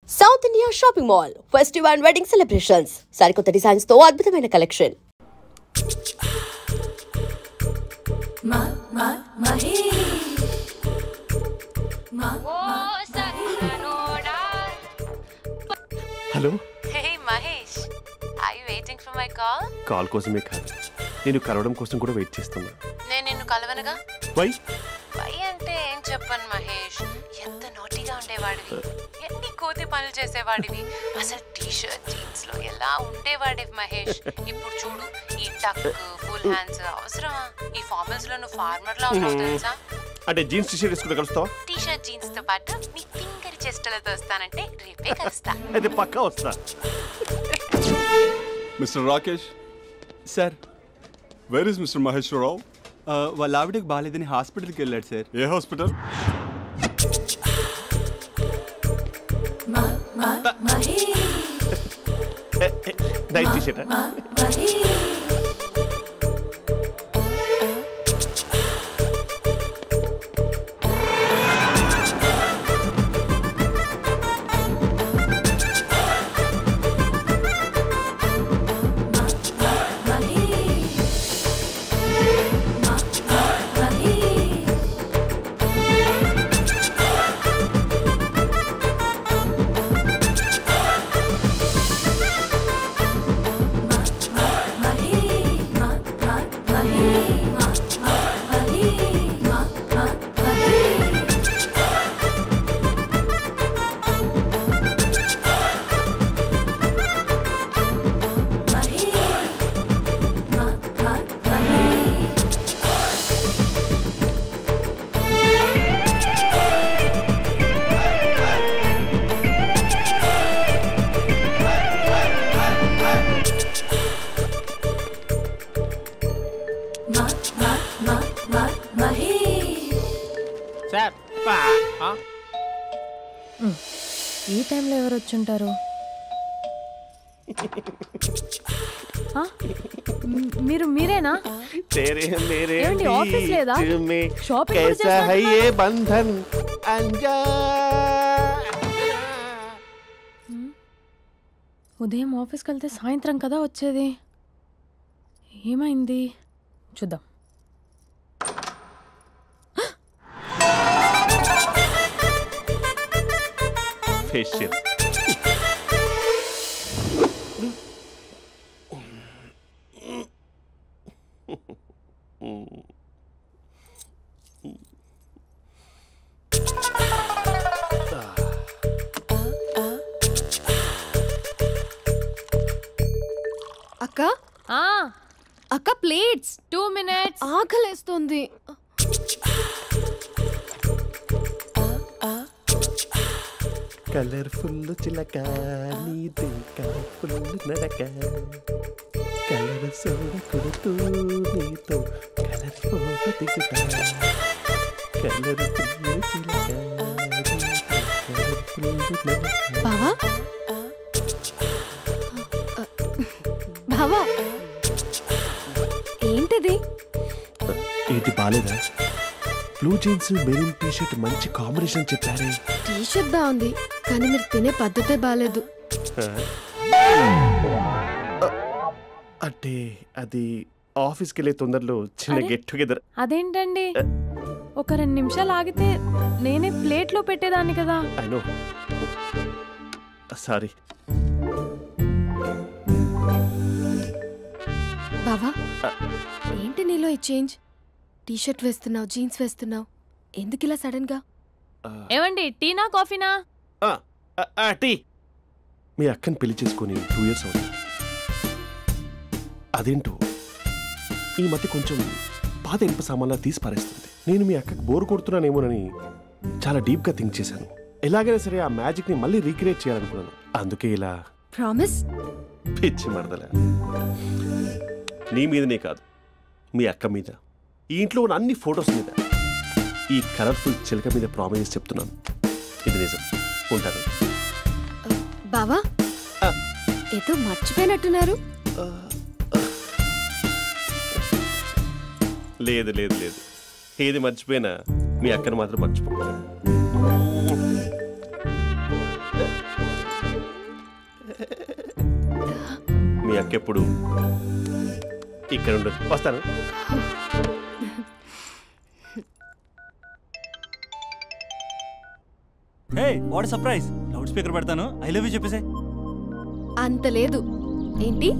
South India shopping mall festival and wedding celebrations సరికొత్త designs తో అద్భుతమైన collection. Hello. Hey Mahesh, are you waiting for my call? Call కోసమే కాదు, నేను కలవడం కోసం కూడా వెయిట్ చేస్తున్నా. నేను నిన్ను కలవనుగా. వై అంటే ఏం చెప్పను మహేష్, ఎంత నోటీగా ఉండేవాడివి, ఎన్ని కోతి పనులు చేసేవాడివి, అసలు టీ షర్ట్ జీన్స్ లో ఎలా ఉండేవాడివి మహేష్. ఇప్పుడు చూడు, ఈ టక్ ఫుల్ హ్యాండ్స్ అవసరమా? ఈ ఫార్మల్స్ లో నువ్వు ఫార్మర్ లా ఉన్నావు తెలుసా? అంటే జీన్స్ టీ షర్ట్ వేసుకుంటే కలుస్తావా? టీ షర్ట్ జీన్స్ తో పాటు నీ ఫింగర్ చెస్టలతో వస్తానంటే రేపే కలుస్తా. అయితే పక్కా వస్తా. Mister Rakesh sir, where is mister Maheswararao? వాళ్ళ ఆవిడకి బాగాలేదని హాస్పిటల్కి వెళ్ళాడు సార్. ఏ హాస్పిటల్? Night T shirt. ఈ టైంలో ఎవరు వచ్చుంటారు? మీరేనా? ఏమండి, ఆఫీస్ లేదా? షాపింగ్ ఉదయం ఆఫీస్కి వెళ్తే సాయంత్రం కదా వచ్చేది. ఏమైంది చూద్దాం. ఫేషియల్. అక్క అక్క ప్లేట్స్ 2 minutes. ఆకలేస్తుంది. కలర్ఫుల్ చిలక నీదే కలర్ఫుల్ నడక, కలర్ సోడ కొడుతూ నీతో కలర్ ఫోటో దిగుతా, కలర్ఫుల్ చిలక బావా బావా ఏంటిది? ఏంటి బాలేదా? Blue jeans maroon T shirt మంచి కాంబినేషన్ చెప్పారే. టీ షర్ట్ బాగుంది కానీ మీరు తినే పద్ధతే బాలేదు. అంటే అది ఆఫీస్కి వెళ్ళే తొందరలో చిన్న గెట్ టుగెదర్. అదేంటండి, ఒక 2 నిమిషాలు ఆగితే నేనే ప్లేట్లో పెట్టేదాన్ని కదా. I know, sorry. బావా ఏంటి నీలో ఈ చేంజ్? టీ షర్ట్ వేస్తున్నావు, జీన్స్ వేస్తున్నావు, ఎందుకు ఇలా సడన్ గా? ఏమండి, టీనా కాఫీనా? టీ. మీ అక్కని పెళ్లి చేసుకొని 2 years అవుతుంది. అదేంటో ఈ మధ్య కొంచెం పాత ఇనుప సామాన్లా తీసి పారేస్తుంది. నేను మీ అక్కకి బోరు కొడుతున్నానేమోనని చాలా డీప్గా థింక్ చేశాను. ఎలాగైనా సరే ఆ మ్యాజిక్ని మళ్ళీ రీక్రియేట్ చేయాలనుకున్నాను. అందుకే ఇలా. ప్రామిస్? పిచ్చి మరదల, నీ మీదనే కాదు, మీ అక్క మీద, ఈ ఇంట్లో ఉన్న అన్ని ఫొటోస్ మీద, ఈ కలర్ఫుల్ చిలక మీద ప్రామిస్ చెప్తున్నాను. ఇది నిజం. ఉంటాను. బావా ఏదో మర్చిపోయినట్టున్నారు. లేదు లేదు లేదు, ఏది మర్చిపోయినా మీ అక్కను మాత్రం మర్చిపో. మీ అక్క ఎప్పుడు ఇక్కడ ఉండదు. వస్తాను. Hey what surprise, loud speaker పెడతాను, ఐ లవ్ యూ చెప్పేసే. అంత లేదు. ఏంటి,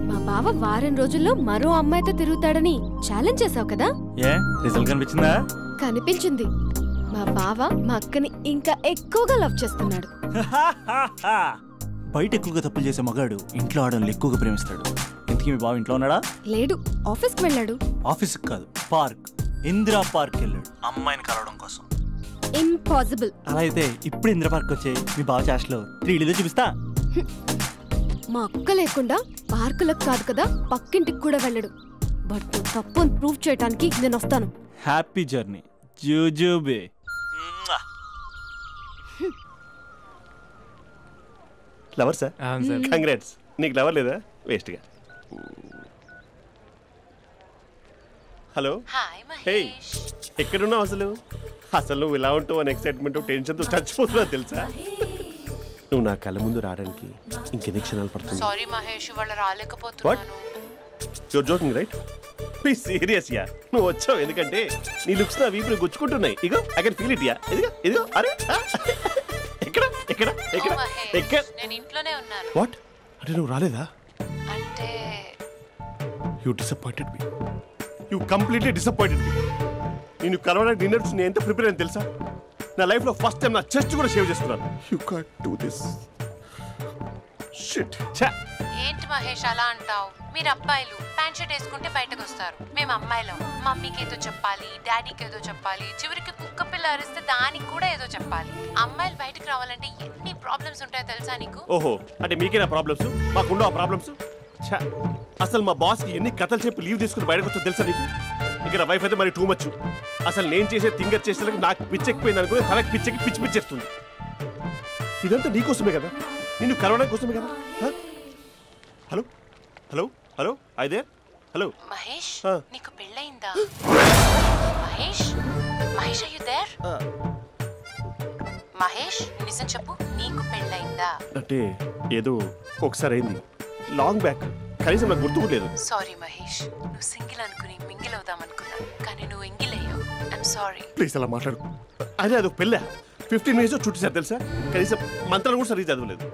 మా బావ వారం రోజుల్లో మరో అమ్మాయితో తిరుగుతాడని ఛాలెంజ్ చేసావు కదా? ఏ రిజల్ట్ కనిపించిందా? కనిపించింది. మా బావ మా అక్కని ఇంకా ఎక్కువగా లవ్ చేస్తున్నాడు. బయట ఎక్కువగా తప్పులు చేసే మగాడు ఇంట్లో ఆడవాళ్ళు ఎక్కువగా ప్రేమిస్తాడు. ఇంతకీ మీ బావ ఇంట్లో ఉన్నాడా? లేడు, ఆఫీస్కి వెళ్ళాడు. ఆఫీస్కి కాదు, పార్క్, ఇందిరా పార్క్ వెళ్ళాడు అమ్మాయిని కలవడం కోసం. ఇంపాసిబుల్. అలా అయితే ఇప్పుడు ఇందిరా పార్క్ వచ్చే మీ బావ చాష్లో 3Dలో చూపిస్తా. మా అక్క లేకుండా పార్కులకు కాదు కదా పక్కింటికి కూడా వెళ్ళడు. బట్ తప్పు ప్రూవ్ చేయడానికి నేను వస్తాను. హ్యాపీ జర్నీ జూజూబే. Lover sir? కంగ్రాట్స్. నీకు లవర్ లేదా? వేస్ట్గా. హలో. Hi hey, Mahesh. ఎక్కడున్నావు అసలు? అసలు నువ్వు ఇలా ఉంటావు అని ఎక్సైట్మెంట్ టెన్షన్తో చచ్చిపోతున్నావు తెలుసా? నువ్వు నా కళ్ళ ముందు రావడానికి ఇంకెన్ని క్షణాలు పడుతుంది? సారీ మహేష్, వాళ్ళు రాలేకపోతున్నాను. You're joking right? Please serious yeah. నువ్వు వచ్చావు ఎందుకంటే నీ లుక్స్ నా వీపుని గుచ్చుకుంటున్నాయి. ఇగో I can feel it yeah. ఇదిగో ఇదిగో. అరే ఎక్కడ ఎక్కడ ఎక్కడ ఎక్కడ? నేను ఇంట్లోనే ఉన్నాను. వాట్ అంటే నువ్వు రాలేదా? అంటే you disappointed me. You completely disappointed me. నేను కలవడానికి డిన్నర్స్ నేను ఎంత ప్రిపేర్ అని తెలుసా? నా లైఫ్లో ఫస్ట్ టైం నా చెస్ట్ కూడా షేవ్ చేస్తున్నాను. You can't do this. Shit. ఏంటి మహేష్ అలా అంటావు? మీరు అబ్బాయిలు ప్యాంట్ షర్ట్ వేసుకుంటే బయటకు వస్తారు. మేము అమ్మాయిలం మమ్మీకి ఏదో చెప్పాలి, డాడీకి ఏదో చెప్పాలి, చివరికి కుక్క పిల్ల అరిస్తే దానికి కూడా ఏదో చెప్పాలి. అమ్మాయిలు బయటకు రావాలంటే ఎన్ని ప్రాబ్లమ్స్ ఉంటాయో తెలుసా నీకు? ఓహో, అంటే మీకేనా ప్రాబ్లమ్స్? మాకుండా ఆ ప్రాబ్లమ్స్? అసలు మా బాస్కి ఎన్ని కథలు చెప్పి లీవ్ తీసుకుని బయటకు వచ్చో తెలుసా నీకు? ఇక్కడ వైఫ్ అయితే మరి టూ మచ్. అసలు నేను చేసే థింగర్ చేసేందుకు నాకు పిచ్చెక్కిపోయింది అనుకుని తనకి పిచ్చెక్కి పిచ్చి పిచ్చేస్తుంది. ఇదంతా నీకోసమే కదా, నిన్ను కలవడానికి కోసమే కదా. హలో హలో హలో అయితే హలో మహేష్, నీకు పెళ్ళయిందా? Mahesh Mahesh are you there? Mahesh నిజం చెప్పు, నీకు పెళ్ళయిందా? అంటే ఏదో ఒకసారి అయింది, లాంగ్ బ్యాక్, కనీసం నాకు గుర్తుకోలేదు. సారీ మహేష్, నువ్వు సింగిల్ అనుకుని మింగిల్ అవుదాం అనుకున్నా, కానీ నువ్వు ఎంగిల్ అయ్యావు. I'm sorry. ప్లీజ్ అలా మాట్లాడు. అదే అదొక పెళ్ళా? 15 minutes చుట్టేసారు తెలుసా? కనీసం మంత్రాలు కూడా సరిగ్గా చదవలేదు,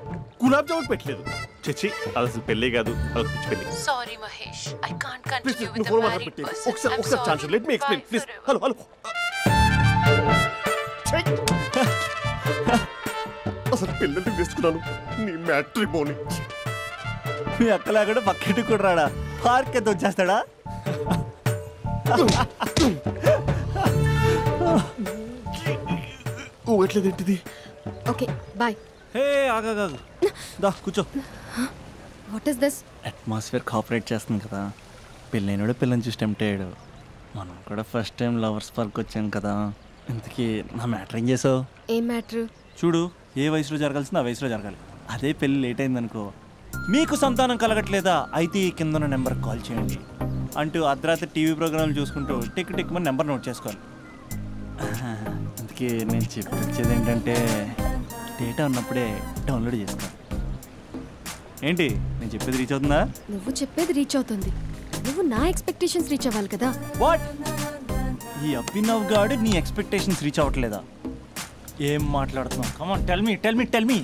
గులాబ్ జామున్ పెట్టలేదు. చచ్చి, అది అసలు పెళ్ళే కాదు, అదొక పిచ్చి పెళ్ళి. Sorry Mahesh, I can't continue with the phone married మాట్లాడి పర్సన్. ఒకసారి chance let me explain please. Hello hello. అసలు పెళ్ళంటే తీసుకున్నాను నీ మ్యాట్రిమోని. మీ అక్కలా కూడా పక్కింటి కూడా రాడా? పార్క్ ఎంత వచ్చేస్తాడా? ఎట్లేదేంటిది? Okay bye. హే ఆగా దా కూర్చో. What is this? Atmosphere cooperate చేస్తుంది కదా. పెళ్ళైనడు పిల్లని చూసి టెంప్ట్ అయ్యాడు. మనం కూడా ఫస్ట్ టైం లవర్స్ పార్క్ వచ్చాం కదా. ఇంతకీ నా మ్యాటర్ ఏం చేసావు? ఏం మ్యాటర్? చూడు, ఏ వయసులో జరగాల్సిందో ఆ వయసులో జరగాలి. అదే పెళ్ళి లేట్ అయిందనుకో, మీకు సంతానం కలగట్లేదా అయితే ఈ కింద నెంబర్కి కాల్ చేయండి అంటూ అర్ధరాత్రి టీవీ ప్రోగ్రాంలు చూసుకుంటూ టిక్ టిక్ మన నెంబర్ నోట్ చేసుకోవాలి. అందుకే నేను చెప్పేది ఏంటంటే డేటా ఉన్నప్పుడే డౌన్లోడ్ చేసుకోవాలి. ఏంటి నేను చెప్పేది రీచ్ అవుతుందా? నువ్వు చెప్పేది రీచ్ అవుతుంది, నువ్వు నా ఎక్స్పెక్టేషన్స్ రీచ్ అవ్వాలి కదా. వాట్? ఈ అభినవ్ గాడు నీ ఎక్స్పెక్టేషన్స్ రీచ్ అవ్వట్లేదా? ఏం మాట్లాడుతున్నావు? Come on tell me.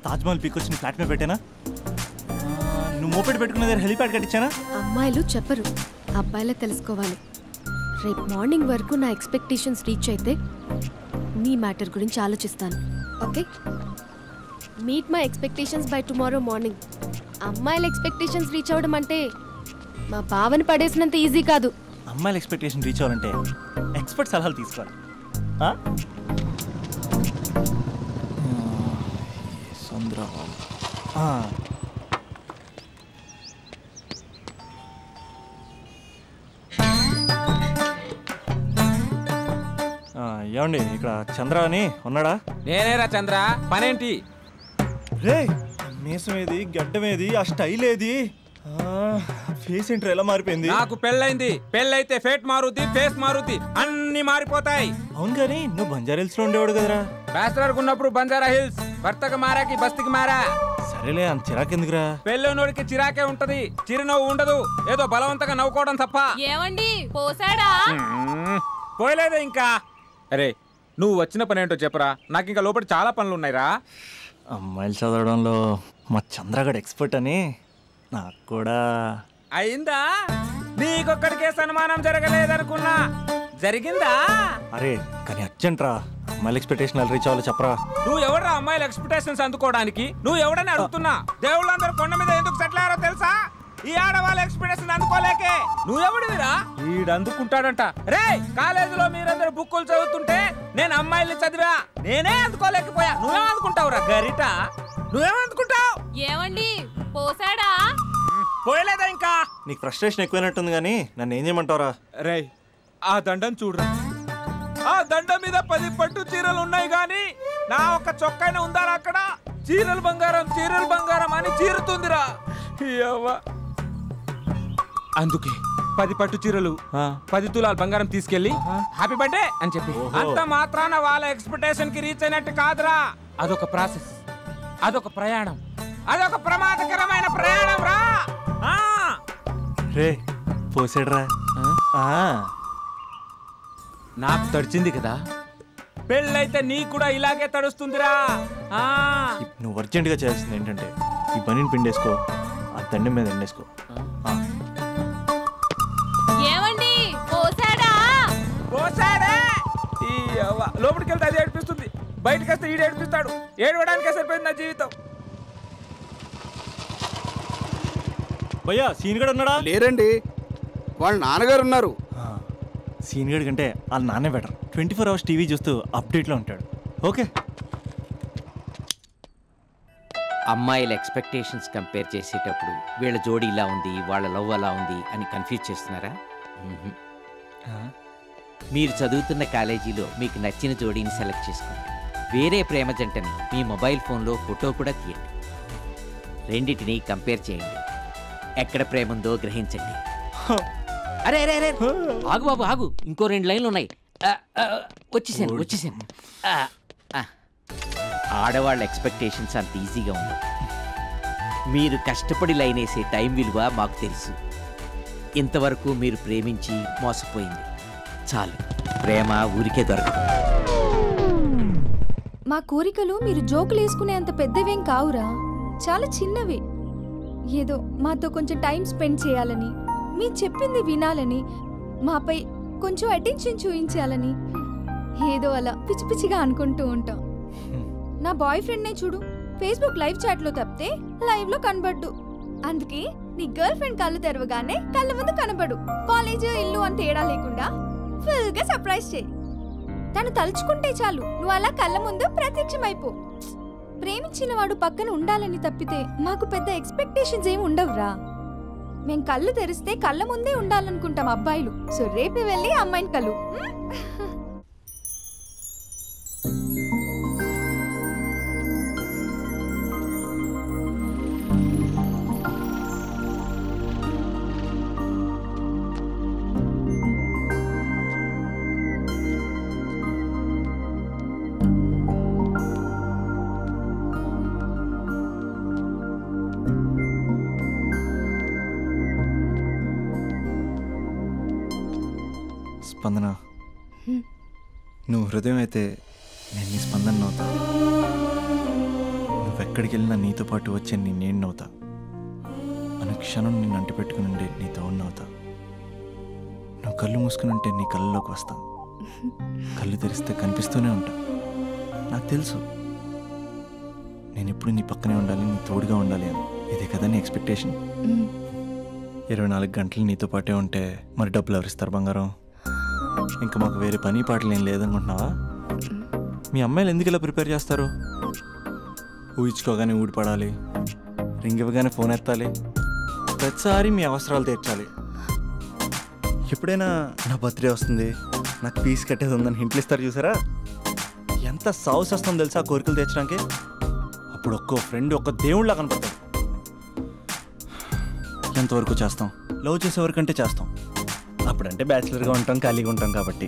Taj Mahal peak వచ్చి నీ ఫ్లాట్ మీద పెట్టానా? నువ్వు మోపెట్ పెట్టుకున్న దగ్గర హెలిప్యాడ్ కట్టించానా? అమ్మాయిలు చెప్పరు, అబ్బాయిలే తెలుసుకోవాలి. రేపు మార్నింగ్ వరకు నా ఎక్స్పెక్టేషన్స్ రీచ్ అయితే నీ మ్యాటర్ గురించి ఆలోచిస్తాను. Okay, meet my expectations by tomorrow morning. అమ్మాయిల ఎక్స్పెక్టేషన్స్ రీచ్ అవ్వడం అంటే మా బావని పడేసినంత ఈజీ కాదు. అమ్మాయిల ఎక్స్పెక్టేషన్ రీచ్ అవ్వాలంటే ఎక్స్పర్ట్ సలహాలు తీసుకోవాలి. ఏమండి, ఇక్కడ చంద్ర అని ఉన్నాడా? నేనేరా చంద్ర, పనేంటి? రే, మీసం ఏది, గడ్డం ఏది, ఆ స్టైల్ ఏది, ఫేస్ ఏంట్రా ఎలా మారిపోయింది? నాకు పెళ్ళైంది, పెళ్ళైతే ఫేట్ మారుద్ది, ఫేస్ మారుద్ది, అన్ని మారిపోతాయి. అవును కానీ నువ్వు బంజారా హిల్స్ లో ఉండేవాడు కదరా? బ్యాచిలర్ ఉన్నప్పుడు బంజారా హిల్స్, భర్తకు మారాకి బస్తికి మారా. సరేలే అంత చిరాకెందుకురా? పెళ్ళోనోడికి చిరాకే ఉంటది, చిరునవ్వు ఉండదు. ఏదో బలవంతంగా నవ్వుకోవడం తప్ప. ఏమండి పోసాడా? పోయలేదే ఇంకా. అరే నువ్వు వచ్చిన పని ఏంటో చెప్పరా, నాకు ఇంకా లోపల చాలా పనులు ఉన్నాయిరా. అమ్మాయిలు చదవడంలో మా చంద్రగడ్ ఎక్స్పర్ట్ అని నాకు కూడా అయిందా? నీకొక్కడికే సన్మానం జరగలేదనుకున్నా, జరిగిందా? అరే కానీ అర్జెంట్ రా, అమ్మాయిల ఎక్స్పెక్టేషన్ రీచ్ అవ్వాలో చెప్పరా. నువ్వు ఎవడరా అమ్మాయిల ఎక్స్పెక్టేషన్స్ అందుకోవడానికి? నువ్వు ఎవడని అడుగుతున్నా. దేవుళ్ళందరూ కొండ మీద ఎందుకు సెటిల్ అయ్యారో తెలుసా? ఈ ఆడవాళ్ళ ఎక్స్పెక్టేషన్ అందుకోలేకే. నువ్వెవడివిరా? వీడు అందుకుంటాడంట. రే కాలేజీలో మీరందరూ బుక్కులు చదువుతుంటే నేను అమ్మాయిల్ని చదివా, నేనే అందుకోలేకపోయా. నువ్వేం అందుకుంటావురా గరిట? నువ్వేం అందుకుంటావు? ఏమండి పోసాడా? పోయలేదా ఇంకా? నీకు ఫ్రస్ట్రేషన్ ఎక్కువైనట్టుంది కానీ నన్ను ఏం చేయమంటావురా? రే ఆ దండం చూడరా, ఆ దండం మీద 10 పట్టు చీరలు ఉన్నాయి గాని నా ఒక్క చొక్కాయిన ఉందారా అక్కడ? చీరలు బంగారం అని చీరుతుందిరా. అందుకే 10 పట్టు చీరలు 10 తులాల బంగారం తీసుకెళ్లి హ్యాపీ బర్త్డే అని చెప్పి. అంత మాత్రాన వాళ్ళ ఎక్స్పెక్టేషన్ కి రీచ్ అయినట్టు కాదురా. అదొక ప్రాసెస్, అదొక ప్రయాణం, అదొక ప్రమాదకరమైన ప్రయాణం రా. రే పోసాడురా. నాకు తడిచింది కదా, పెళ్ళైతే నీకు కూడా ఇలాగే తడుస్తుందిరా. నువ్వు అర్జెంటుగా చేయాల్సింది ఏంటంటే ఈ పనిని పిండేసుకో, ఆ దండం మీద ఎండేసుకో. ఏమండి పోసాడా? పోసాడే. లోపలికి వెళ్తే అది ఏడిపిస్తుంది, బయటకు వస్తే ఈడు ఏడిపిస్తాడు. ఏడవడానికే సరిపోయింది నా జీవితం. భయ్యా సీన్ గడ్ ఉన్నాడా? లేరండి, వాళ్ళ నాన్నగారు ఉన్నారు. సీన్ గడ్ కంటే వాళ్ళ నాన్నే బెటర్. 24 hours టీవీ చూస్తూ అప్డేట్లో ఉంటాడు. ఓకే. అమ్మాయిల ఎక్స్పెక్టేషన్స్ కంపేర్ చేసేటప్పుడు వీళ్ళ జోడి ఇలా ఉంది, వాళ్ళ లవ్ అలా ఉంది అని కన్ఫ్యూజ్ చేస్తున్నారా? మీరు చదువుతున్న కాలేజీలో మీకు నచ్చిన జోడీని సెలెక్ట్ చేసుకోండి. వేరే ప్రేమ జంటని మీ మొబైల్ ఫోన్లో ఫోటో కూడా తీయండి. రెండింటిని కంపేర్ చేయండి. ఎక్కడ ప్రేమ ఉందో గ్రహించండి. అరే అరే అరే ఆగు బాబు ఆగు, ఇంకో 2 లైన్లు ఉన్నాయి. వచ్చేసాను. ఆడవాళ్ళ ఎక్స్పెక్టేషన్స్ అంత ఈజీగా ఉండవు. మీరు కష్టపడి లైన్ వేసే టైం విలువ మాకు తెలుసు. ఇంతవరకు మీరు ప్రేమించి మోసపోయింది చాలు. ప్రేమ ఊరికే దొరకదు. మా కోరికలు మీరు జోకులు వేసుకునేంత పెద్దవేం కావురా, చాలా చిన్నవి. ఏదో మాతో కొంచెం టైం స్పెండ్ చేయాలని, మీ చెప్పింది వినాలని, మాపై కొంచెం అటెన్షన్ చూపించాలని ఏదో అలా పిచ్చి పిచ్చిగా అనుకుంటూ ఉంటాం. నా బాయ్ ఫ్రెండ్నే చూడు, ఫేస్బుక్ లైవ్ చాట్లో తప్పితే లైవ్లో కనబడ్డు. అందుకే నీ గర్ల్ ఫ్రెండ్ కళ్ళు తెరవగానే కళ్ళ ముందు కనబడు. కాలేజ్ ఇల్లు అని తేడా లేకుండా ఫుల్గా సర్ప్రైజ్ చేయి. తను తలుచుకుంటే చాలు నువ్వు అలా కళ్ళ ముందు ప్రత్యక్షమైపో. ప్రేమించిన వాడు పక్కన ఉండాలని తప్పితే మాకు పెద్ద ఎక్స్పెక్టేషన్స్ ఏమి ఉండవురా. మేం కళ్ళు తెరిస్తే కళ్ళ ముందే ఉండాలనుకుంటాం అబ్బాయిలు. సో రేపు వెళ్ళి అమ్మాయిని కలు. స్పందన, నువ్వు హృదయం అయితే నేను నీ స్పందన నవ్వుతా. నువ్వెక్కడికి వెళ్ళినా నీతో పాటు వచ్చే నేను నవ్వుతా. అనుక్షణం నిన్ను అంటి పెట్టుకుని ఉండే నీ తోడు నవ్వుతా. నువ్వు కళ్ళు మూసుకుని ఉంటే నీ కళ్ళలోకి వస్తా. కళ్ళు తెరిస్తే కనిపిస్తూనే ఉంటా. నాకు తెలుసు నేను ఎప్పుడు నీ పక్కనే ఉండాలి, నీ తోడుగా ఉండాలి అని. ఇదే కదా నీ ఎక్స్పెక్టేషన్? 24 గంటలు నీతో పాటే ఉంటే మరి డబ్బులు ఎవరిస్తారు బంగారం? ఇంకా మాకు వేరే పని పాటలు ఏం లేదనుకుంటున్నావా? మీ అమ్మాయిలు ఎందుకు ఇలా ప్రిపేర్ చేస్తారు? ఊహించుకోగానే ఊడిపడాలి, రింగ్ ఇవ్వగానే ఫోన్ ఎత్తాలి, ప్రతిసారి మీ అవసరాలు తీర్చాలి. ఎప్పుడైనా నా బర్త్డే వస్తుంది, నాకు ఫీజు కట్టేది ఉందని హింట్లు ఇస్తారు చూసారా? ఎంత సాహసం వస్తుందో తెలుసా కోరికలు తీర్చడానికి? అప్పుడు ఒక్కో ఫ్రెండ్ ఒక్క దేవుళ్ళ కనపడతాడు. ఎంతవరకు చేస్తాం? లవ్ చేసేవరకంటే చేస్తాం. అప్పుడంటే బ్యాచిలర్గా ఉంటాం, ఖాళీగా ఉంటాం కాబట్టి.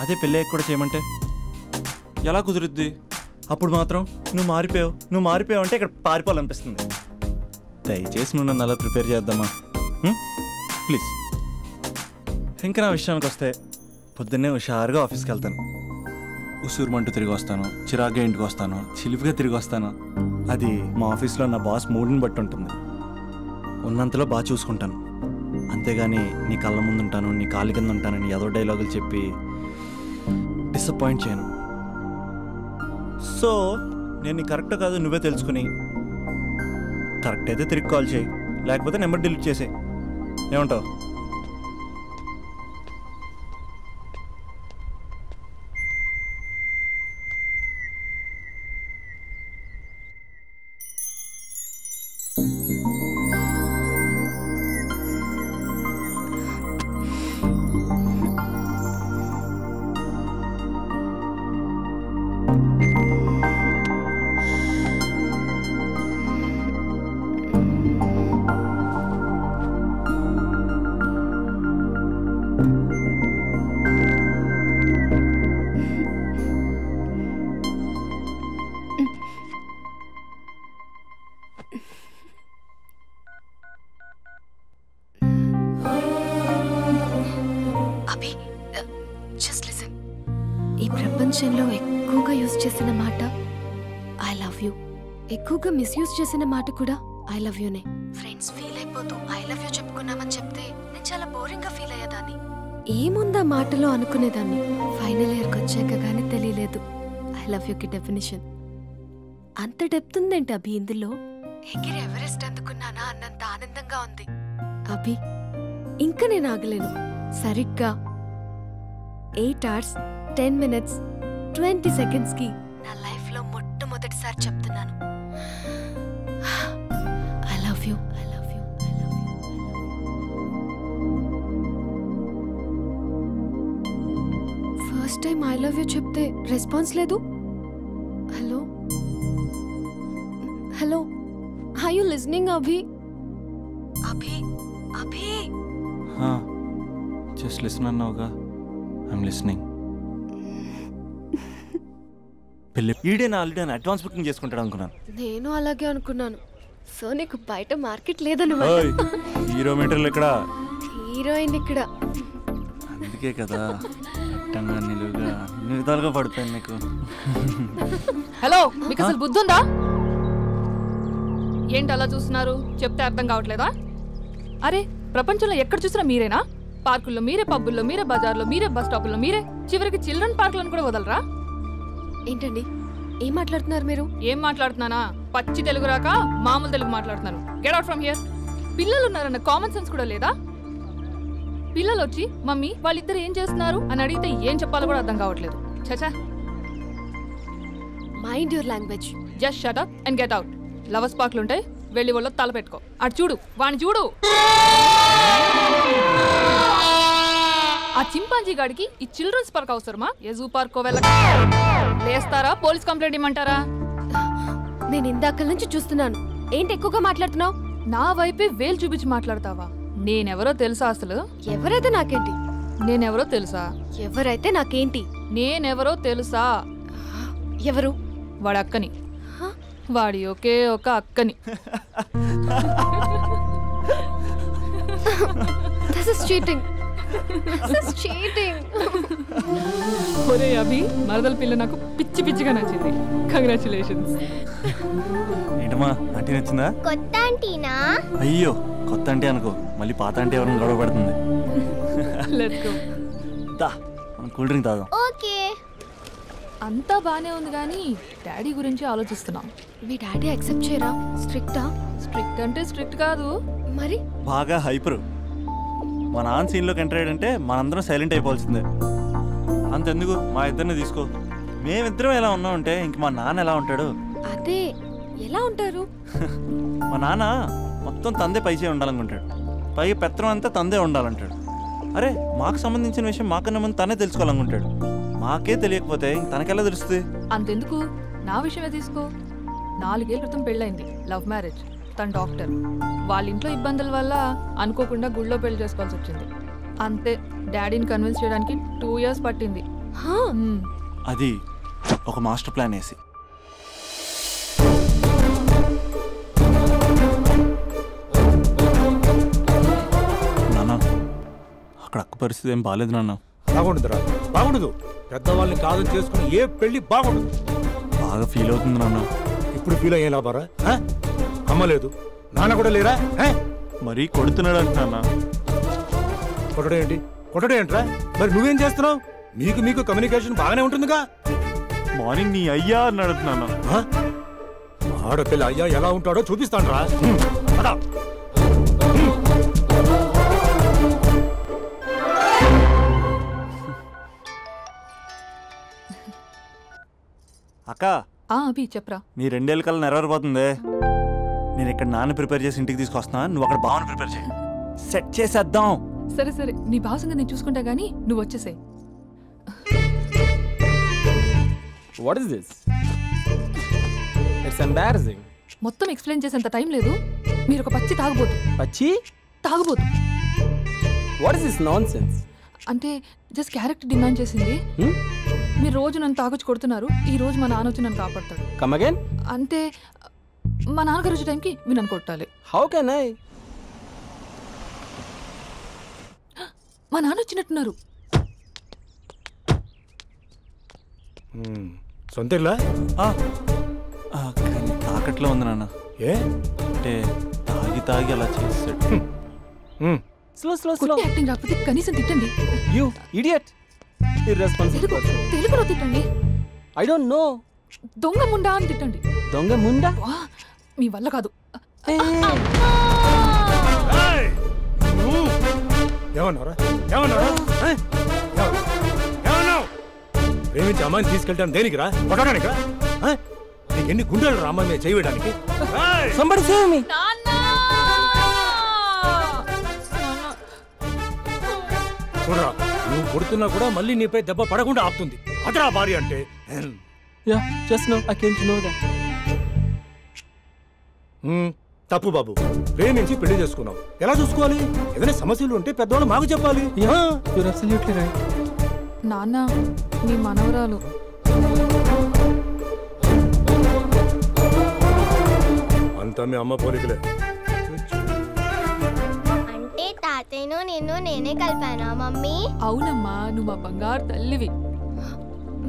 అదే పెళ్ళి కూడా చేయమంటే ఎలా కుదురుద్ది? అప్పుడు మాత్రం నువ్వు మారిపోయావు అంటే ఇక్కడ పారిపోవాలనిపిస్తుంది. దయచేసి నువ్వు నన్ను అలా ప్రిపేర్ చేద్దామా ప్లీజ్. ఇంకా నా విషయానికి వస్తే పొద్దున్నే హుషారుగా ఆఫీస్కి వెళ్తాను. ఉసూరుమంటూ తిరిగి వస్తాను, చిరాగ్గా ఇంటికి వస్తాను, చిలిపిగా తిరిగి వస్తాను. అది మా ఆఫీస్లో నా బాస్ మూడ్ని బట్టి ఉంటుంది. ఉన్నంతలో బాగా చూసుకుంటాను, అంతేగాని నీ కళ్ళ ముందు ఉంటాను, నీ కాళ్ళ కింద ఉంటానని ఏదో డైలాగులు చెప్పి డిసప్పాయింట్ చేయను. సో నేను నీ కరెక్టో కాదు నువ్వే తెలుసుకుని కరెక్ట్ అయితే తిరిగి కాల్ చేయి, లేకపోతే నెంబర్ డిలీట్ చేసే. ఏమంటావు? ప్రపంచంలో ఎక్కువగా యూజ్ చేసిన మాట ఐ లవ్ యూ, ఎక్కువగా మిస్యూజ్ చేసిన మాట కూడా ఐ లవ్ యూనే. ఫ్రెండ్స్ ఫీల్ అయిపోతూ ఐ లవ్ యూ చెప్పుకున్నామని చెప్తే నేను చాలా బోరింగ్ గా ఫీల్ అయ్యేదాన్ని. ఏముందా మాటలో అనుకునేదాన్ని. ఫైనల్ ఇయర్కి వచ్చాక కానీ తెలియలేదు ఐ లవ్ యూకి డెఫినేషన్. అంత డెప్త్ ఉందేంటి అభి ఇందులో? ఎగిరి ఎవరెస్ట్ అందుకున్నానా అన్నంత ఆనందంగా ఉంది అభి. ఇంకా నేను ఆగలేను. సరిగ్గా 8 hours 10 minutes 20 seconds కి నా లైఫ్ లో మొట్టమొదటిసారి చెప్తున్నాను I love you, I love you, I love you. First time I love you చెప్తే రెస్పాన్స్ లేదు. Hello hello, are you listening Abhi? Abhi Abhi just listen అన్నావుగా. I'm listening. పెళ్ళి ఈడేనా ఆల్రెడీ అడ్వాన్స్ బుకింగ్ చేసుకుంటాడు అనుకున్నాను. నేను అలాగే అనుకున్నాను. సో నీకు బయట మార్కెట్ లేదన్నమాట. హీరో మీటర్లు ఇక్కడ, హీరోయిన్ ఇక్కడ. అందుకే కదా అట్టంగా నిలువుగా అన్ని విధాలుగా పడిపోయాను నీకు. హలో, మీకు అసలు బుద్ధి ఉందా? ఏంటి అలా చూస్తున్నారు? చెప్తే అర్థం కావట్లేదా? అరే, ప్రపంచంలో ఎక్కడ చూసినా మీరేనా? పార్కుల్లో మీరే, పబ్బుల్లో మీరే, బజార్లో మీరే, బస్ స్టాపుల్లో మీరే, చివరికి చిల్డ్రన్ పార్కులను కూడా వదలరా? ఏంటండి ఏం మాట్లాడుతున్నారు మీరు? ఏం మాట్లాడుతున్నానా? పచ్చి తెలుగు రాక మామూలు తెలుగు మాట్లాడుతున్నాను. Get out from here. పిల్లలు ఉన్నారన్న కామన్ సెన్స్ కూడా లేదా? పిల్లలు వచ్చి మమ్మీ వాళ్ళిద్దరు ఏం చేస్తున్నారు అని అడిగితే ఏం చెప్పాలో కూడా అర్థం కావట్లేదు. చచా. Mind your language. Just shut up and get out. Lovers పార్క్లు ఉంటాయి, వెళ్ళి వాళ్ళ తల పెట్టుకో. అటు చూడు, వాణ్ణి చూడు. ఆ చింపాంజీ గాడికి ఈ చిల్డ్రన్స్ పార్క్ అవసరమా? ఏ జూ పార్క్ లేస్తారా? పోలీస్ కంప్లైంట్ ఇమ్మంటారా? నేను ఇందాక నుంచి చూస్తున్నాను. ఏంటి ఎక్కువగా మాట్లాడుతున్నావు? నా వైపే వేలు చూపించి మాట్లాడతావా? నేనెవరో తెలుసా? అసలు ఎవరైతే నాకేంటి? నేనెవరో తెలుసా? ఎవరైతే నాకేంటి? నేనెవరో తెలుసా? ఎవరు? వాడి అక్కని. వాడి ఒకే ఒక అక్కని. This is cheating. This is cheating. ఒరే అభి, మరదల పిల్ల నాకు పిచ్చి పిచ్చిగా నచ్చింది. కంగ్రాచులేషన్స్. ఏంటమ్మా ఆంటీ నచ్చిందా? కొత్త ఆంటీనా? అయ్యో, కొత్త ఆంటీ అనుకో, మళ్ళీ పాత ఆంటీ ఎవరైనా గొడవ పడుతుంది. Let's go. దా, మనం కూల్ డ్రింక్ తాగాం. ఓకే. అంతా బానే ఉంది కానీ డాడీ గురించి ఆలోచిస్తున్నాం. మీ డాడీ యాక్సెప్ట్ చేయరా? స్ట్రిక్టా? స్ట్రిక్ట్ అంటే స్ట్రిక్ట్ కాదు మరి. బాగా హైపర్. మా నాన్న సీన్లోకి ఎంటర్ అయ్యాడంటే మనందరం సైలెంట్ అయిపోవాల్సిందే. అంతెందుకు, మా ఇద్దరిని తీసుకో. మేమిద్దరం ఎలా ఉన్నామంటే ఇంక మా నాన్న ఎలా ఉంటాడు? అదే, ఎలా ఉంటారు? మా నాన్న మొత్తం తందే పైచే ఉండాలనుకుంటాడు. పైగా పెత్తనం అంతా తందే ఉండాలంటాడు. అరే, మాకు సంబంధించిన విషయం మాకన్నా ముందు తనే తెలుసుకోవాలనుకుంటాడు. మాకే తెలియకపోతే తనకెలా తెలుస్తుంది? అంతెందుకు, నా విషయమే తీసుకో. 4 ఏళ్ల క్రితం పెళ్ళైంది, లవ్ మ్యారేజ్. తన డాక్టర్. వాళ్ళ ఇంట్లో ఇబ్బందుల వల్ల అనుకోకుండా గుళ్ళో పెళ్లి చేసుకోవాల్సి వచ్చింది. అంతే, డాడీని కన్విన్స్ చేయడానికి 2 years పట్టింది. అది ఒక మాస్టర్ ప్లాన్ వేసి అక్క పరిస్థితి ఏం బాగాలేదు నాన్న. బాగుండదురా, బాగుండదు. పెద్దవాళ్ళని కాదు చేసుకుని ఏ పెళ్లి బాగుండదు. బాగా ఫీల్ అవుతుంది నాన్న. ఇప్పుడు ఫీల్ అయ్యే లాభారా? అమ్మ లేదు, నాన్న కూడా లేరా? మరీ కొడుతున్నాడు అంటున్నా. కొట్టడం ఏంటి? కొట్టడం ఏంట్రా? మరి నువ్వేం చేస్తున్నావు? మీకు కమ్యూనికేషన్ బాగానే ఉంటుందిగా. మార్నింగ్ నీ అయ్యా అన్నాడు నాన్న. ఆడపిల్ల అయ్యా ఎలా ఉంటాడో చూపిస్తాను రా. అక్క అభి చెప్పరా. నీ 2 ఏళ్ళ కల్లా నెరవేరిపోతుంది. నేను ఇక్కడ నాన్న ప్రిపేర్ చేసి ఇంటికి తీసుకొస్తున్నా, నువ్వు అక్కడ బావని ప్రిపేర్ చేయి. సెట్ చేసేద్దాం. సరే సరే, నీ బావ సంగతి నేను చూసుకుంటా గానీ నువ్వు వచ్చేసాయి. What is this? It's embarrassing. మొత్తం ఎక్స్ప్లెయిన్ చేసేంత టైం లేదు. మీరు ఒక పచ్చి తాగబోతు. పచ్చి తాగబోతు. What is this nonsense? అంటే జస్ట్ క్యారెక్టర్ డిమాండ్ చేసింది. మీరు రోజు నన్ను తాగొచ్చి కొడుతున్నారు, ఈ రోజు మా నాన్న వచ్చి నన్ను కాపాడతాడు. Come again? అంటే మా నాన్నగారు వచ్చే టైంకి మీరు నన్ను కొట్టాలి. How can I? మా నాన్న వచ్చినట్టున్నారు. సొంతేలా తాకట్లో ఉంది నాన్న. ఏ అంటే తాగి అలా చేస్తాడు. స్లో యాక్టింగ్ రాకపోతే కనీసం తిట్టండి. You idiot. Irresponsible person. తెలుగులో తిట్టండి. I don't know. దొంగ ముండా అని తిట్టండి. దొంగ ముండా? మీ వల్ల కాదు. ఏమన్నారా? ప్రేమించి అమ్మాయిని తీసుకెళ్తాను దేనికిరా? కొట్టడానికిరా? నీకు ఎన్ని గుండెలు రా అమ్మాయి మీద చేయడానికి? Somebody save me. చూడరా, నువ్వు కొడుతున్నా కూడా మళ్ళీ నీపై దెబ్బ పడకుండా ఆపుతుంది. అదరా భార్య అంటే. Yeah, just now I came to know that. తప్పు బాబు. ప్రేమించి పెళ్లి చేసుకున్నావు, ఎలా చూసుకోవాలి? ఏదైనా సమస్యలు ఉంటే పెద్దవాళ్ళు మాకు చెప్పాలి. You're absolutely right. నాన్న, మీ మనవరాలు. అంతా మీ అమ్మ పోలికలే. అంటే తాతయ్యను నిన్ను నేనే కలిపానా మమ్మీ? అవునమ్మా, నువ్వు మా బంగారు తల్లివి.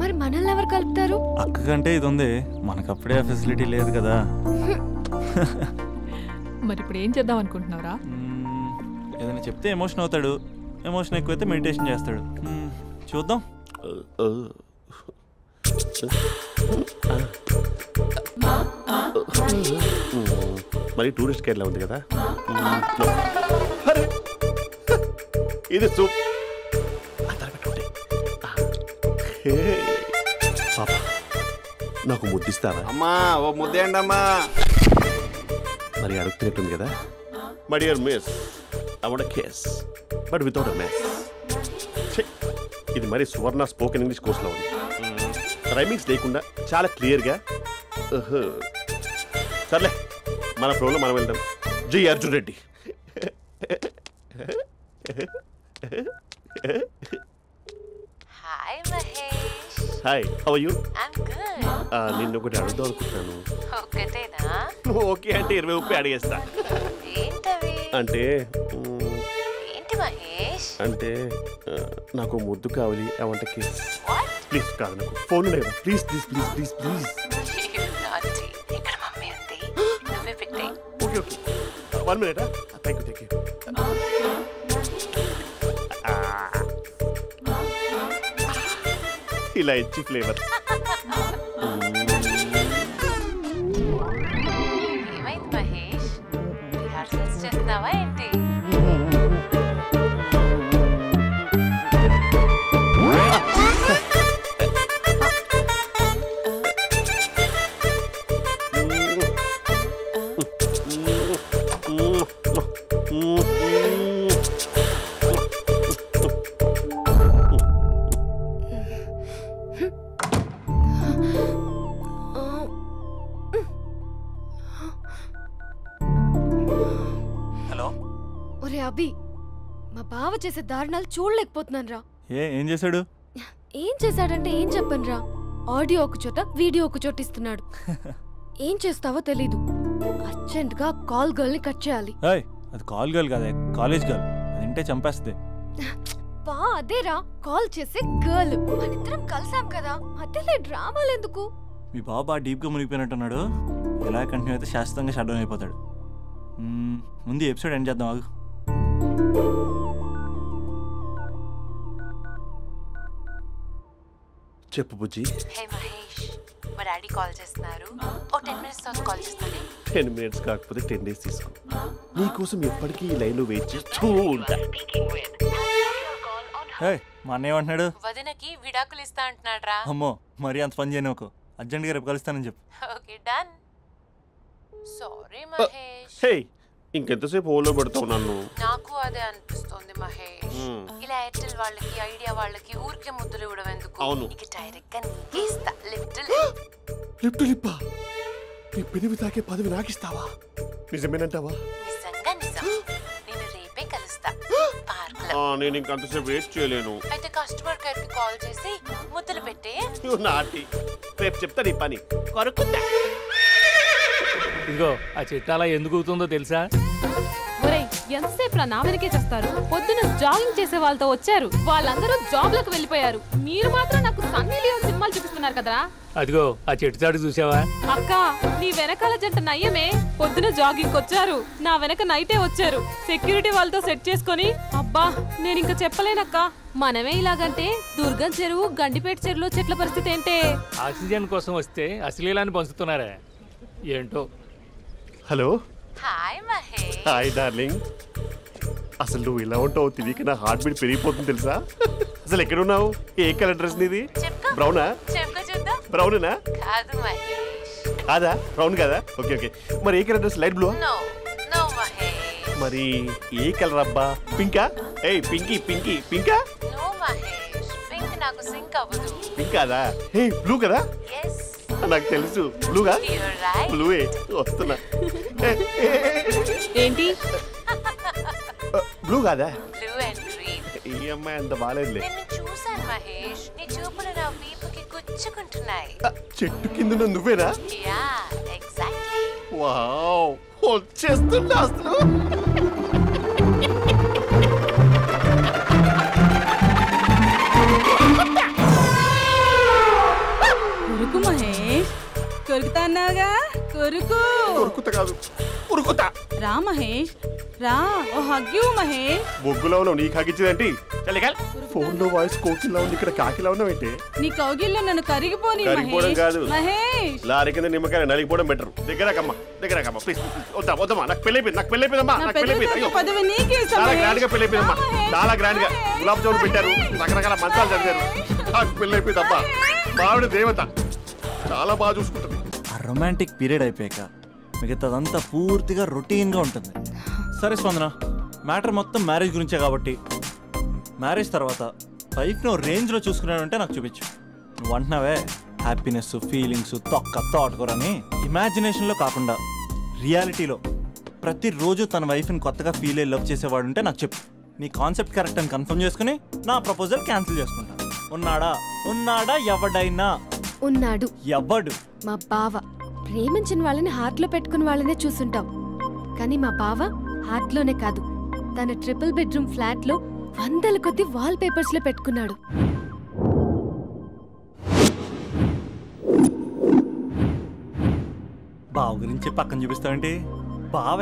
మరి మనల్ని ఎవరు కలుపుతారు? అక్క కంటే ఇది ఉంది, మనకప్పుడే ఆ ఫెసిలిటీ లేదు కదా. మరి ఇప్పుడు ఏం చేద్దాం అనుకుంటున్నారా? ఏదైనా చెప్తే ఎమోషన్ అవుతాడు, ఎమోషన్ ఎక్కువైతే మెడిటేషన్ చేస్తాడు. చూద్దాం. మరి టూరిస్ట్ గైడ్లా ఉంది కదా. ఇది సూప్. పాపా, నాకు ముద్దిస్తావా? అమ్మా ఓ ముద్దేయండి అమ్మా. మరి అడుగుతున్నట్టుంది కదా. My dear miss, I want a kiss but without a miss. ఇది మరి సువర్ణ స్పోకెన్ ఇంగ్లీష్ కోర్సులో ఉంది. రైమింగ్స్ లేకుండా చాలా క్లియర్గా. సర్లే, మన ఫ్లోలో మనం వెళ్దాం. జై Arjun Reddy. Hi Mahesh. Hi, how are you? I'm good. నిన్ను ఒకటి అడుగుదాం అనుకుంటున్నాను. ఒకటేనా? ఓకే అంటే 20 రూపాయలు అడిగేస్తా. ఏంటవి? అంటే ఏంటి మహేష్? అంటే నాకు ముద్దు కావాలి. I want a kiss. Please. కాదు, నాకు ఫోన్ లేదు. Please please please please please. ఇక్కడ మమ్మీ ఉంది, నువ్వే పెట్టే. Okay okay, 1 minute. Thank you thank you. ఇలా ఇచ్చి ఫ్లేవర్. ఏమైంది మహేష్? రిహార్సల్స్ చేస్తున్నావా ఏంటి? ఒరే అభి, మా బావ చేసే దారుణాలు చూడలేకపోతున్నాను రా. ఏం చేశాడు? ఏం చేశాడంటే ఏం చెప్పను రా. ఆడియో ఒక చోట, వీడియో ఒక చోట ఇస్తున్నాడు. ఏం చేస్తావో తెలీదు. అర్జెంట్ గా కాల్ గర్ల్ ని కట్ చేయాలి. అది కాల్ గర్ల్ కాదే, కాలేజ్ గర్ల్. అది వింటే చంపేస్తుంది. అబ్బా అదేరా కాల్ చేసే గర్ల్. మనిద్దరం కలిసాం కదా, మధ్యలో డ్రామాలు ఎందుకు? మీ బాబా డీప్గా మునిగిపోయినట్టున్నాడు. ఎలా కంటిన్యూ అయితే శాశ్వతంగా షట్ డౌన్ అయిపోతాడు. ముందు ఎపిసోడ్ ఎండ్ చేద్దాం ఆగు. చెప్పు బుజ్జి. హే మహేష్, మా డాడీ కాల్ చేస్తున్నారు. ఓ 10 minutes తర్వాత కాల్ చేస్తాను. 10 minutes కాకపోతే 10 days తీసుకో. నీకోసం ఎప్పటికీ ఈ లైన్లో వెయిట్ చేస్తూ ఉంటా. మా అన్నయ్య ఏమంటున్నాడు? వదినకి విడాకులు ఇస్తా అంటున్నాడు రా. అమ్మో, మరీ అంత పని చేయను. ఒక అర్జెంట్గా రేపు కలుస్తానని చెప్పు. Okay done. సారీ మహేష్. హే, ఇంకెంతసేపు హోల్లో పెడతావు నన్ను? నాకు అదే అనిపిస్తుంది మహేష్. ఇలా ఎయిర్టెల్ వాళ్ళకి, ఐడియా వాళ్ళకి ఊరికే ముద్దులు ఇవ్వడం ఎందుకు? అవును. ఇక డైరెక్ట్ గా నీకే ఇస్తా. లిఫ్ట్ లిప్పా, నీ పెనివి తాకే పదవి నాకిస్తావా? నిజమేనంటావా? నిజంగా నిజం. నేను రేపే కలుస్తా పార్క్ లో. నేను ఇంకంతసేపు వెయిట్ చేయలేను. అయితే కస్టమర్ కేర్ కి కాల్ చేసి ముద్దులు పెట్టే. నాటి రేపు చెప్తా నీ పని. కొరుకుందా. ఇదిగో ఆ చెట్టు అలా ఎందుకు అవుతుందో తెలుసా? ఒరేయ్, ఎంతసేపు నా వెనకే చేస్తారు? పొద్దున జాగింగ్ చేసే వాళ్ళతో వచ్చారు, వాళ్ళందరూ జాబ్ లకు వెళ్ళిపోయారు. మీరు మాత్రం నాకు సన్నీ లియోన్ సినిమాలు చూపిస్తున్నారు కదరా. అదిగో ఆ చెట్టు చాటు చూసావా? అక్క, నీ వెనకాల జంట నయ్యమే. పొద్దున జాగింగ్ వచ్చారు, నా వెనక నైటే వచ్చారు. సెక్యూరిటీ వాళ్ళతో సెట్ చేసుకొని, అబ్బా నేను ఇంకా చెప్పలేనక్క. మనమే ఇలాగంటే దుర్గం చెరువు, గండిపేట చెరువులో చెట్ల పరిస్థితి ఏంటే? ఆక్సిజన్ కోసం వస్తే అశ్లీలాన్ని పంచుతున్నారా ఏంటో. Hello. Hi Mahesh. Hi darling. అసలు నువ్వు ఇలా ఉంటావు తెలియక నా హార్ట్ బీట్ పెరిగిపోతుంది తెలుసా? అసలు ఎక్కడున్నావు? ఏ కలర్ డ్రెస్ నీది? బ్రౌనా? బ్రౌనేనా? కాదు మహేష్. కాదా? బ్రౌన్ కాదా? Okay okay. మరి ఏ colour dress? Light blue? No no Mahesh. మరి ఏ కలర్ అబ్బా? పింకా? ఏయ్ పింకీ పింకీ పింకా? నో మహేష్, పింక్ నాకు సింక్ అవ్వదు. పింక్ కాదా? ఏయ్ బ్లూ కదా? yes. నాకు తెలుసు. బ్లూగా? You're right. బ్లూవే వస్తున్నా. ఏంటి? బ్లూ కాదా? Blue and green. ఈ అమ్మాయి అంత బాలేదులే. నిన్ను చూశాను మహేష్, నీ చూపులు నా వీపుకి గుచ్చుకుంటున్నాయి. చెట్టు కింద నువ్వేనా? Yeah exactly. వావ్, వచ్చేస్తున్నా అసలు. కొరుకు మహేష్, కొరుకుతా అన్నావుగా, కొరుకు. కొరుకుతా కాదు, ఉరుకుతా. రా మహేష్ రా, ఓ హగ్గు మహేష్. బొగ్గులో ఉన్నావు, నీకు హగ్గిచ్చేదేంటి? ఫోన్ లో వాయిస్ కోకిలా ఉంది, ఇక్కడ కాకిలా ఉన్నావేంటి? నీ కౌగిల్లో నన్ను కరిగిపోని కరిగిపోవడం కాదు, మహేష్. లారీ కింద నిమ్మకాయ నలిగిపోవడం బెటర్. దగ్గరకమ్మా దగ్గరకమ్మా ప్లీజ్. వద్దా వద్దమ్మా, నాకు పెళ్ళైపోయింది, నాకు పెళ్ళైపోయిందమ్మా, నాకు పెళ్ళైపోయింది. పదవి నీకే ఇస్తా చాలా మహేష్. గ్రాండ్ గా పెళ్ళైపోయిందమ్మా, చాలా గ్రాండ్ గా. గులాబ్ జామున్ పెట్టారు, రకరకాల మంచాలు చదివారు. నాకు పెళ్ళైపోయిందమ్మా. మావిడ దేవత, చాలా బాగా చూసుకుంటుంది. ఆ రొమాంటిక్ పీరియడ్ అయిపోయాక మిగతాదంతా పూర్తిగా రొటీన్గా ఉంటుంది. సరే స్పందన, మ్యాటర్ మొత్తం మ్యారేజ్ గురించే కాబట్టి మ్యారేజ్ తర్వాత లైఫ్ను రేంజ్లో చూసుకున్నాడంటే నాకు చూపించు. నువ్వు అంటున్నావే హ్యాపీనెస్, ఫీలింగ్స్, తోటకూరని ఇమాజినేషన్లో కాకుండా రియాలిటీలో ప్రతిరోజు తన వైఫ్ని కొత్తగా ఫీల్ అయ్యి లవ్ చేసేవాడు ఉంటే నాకు చెప్పు. నీ కాన్సెప్ట్ కరెక్ట్ అని కన్ఫర్మ్ చేసుకుని నా ప్రపోజల్ క్యాన్సిల్ చేసుకుంటా. ఉన్నాడా ఎవడైనా? ఉన్నాడు. ఎవడు? మా బావ. ప్రేమించిన వాళ్ళని హార్ట్లో పెట్టుకున్న వాళ్ళనే చూసుంటాం, కానీ మా బావ హార్ట్లోనే కాదు, తన ట్రిపుల్ బెడ్రూమ్ ఫ్లాట్ లో 100 కొద్ది వాల్ పేపర్స్ లో పెట్టుకున్నాడు. బావ గురించి పక్కన చూపిస్తావేంటి? బావ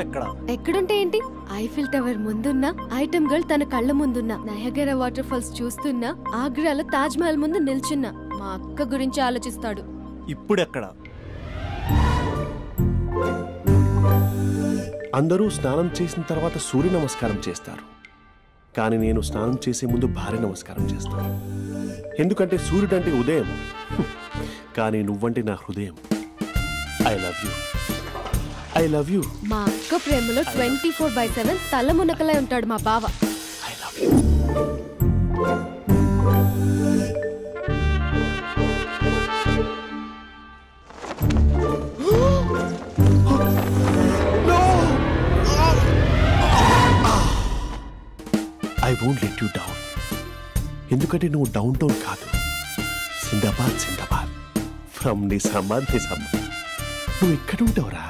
ఎక్కడుంటే ఏంటి? ఐఫిల్ టవర్ ముందున్న ఐటమ్ గర్ల్ తన కళ్ళ ముందున్న నయగరా వాటర్ ఫాల్స్ చూస్తున్నా, ఆగ్రాలో తాజ్ మహల్ ముందు నిల్చున్నా మా అక్క గురించి ఆలోచిస్తాడు. ఇప్పుడెక్కడ? అందరూ స్నానం చేసిన తర్వాత సూర్య నమస్కారం చేస్తారు, కానీ నేను స్నానం చేసే ముందు భార్య నమస్కారం చేస్తాను. ఎందుకంటే సూర్యుడు అంటే ఉదయం, కానీ నువ్వంటే నా హృదయం. I love you, I love you. మా అక్క ప్రేమలో 24/7 తల మునకలై ఉంటాడు మా బావ. I love you. I won't let you down. ఎందుకంటే నువ్వు డౌన్ టౌన్ కాదు, జిందాబాద్ జిందాబాద్ ఫ్రమ్ నిజామాబాద్ నిజామాబాద్. నువ్వు ఎక్కడ ఉంటావురా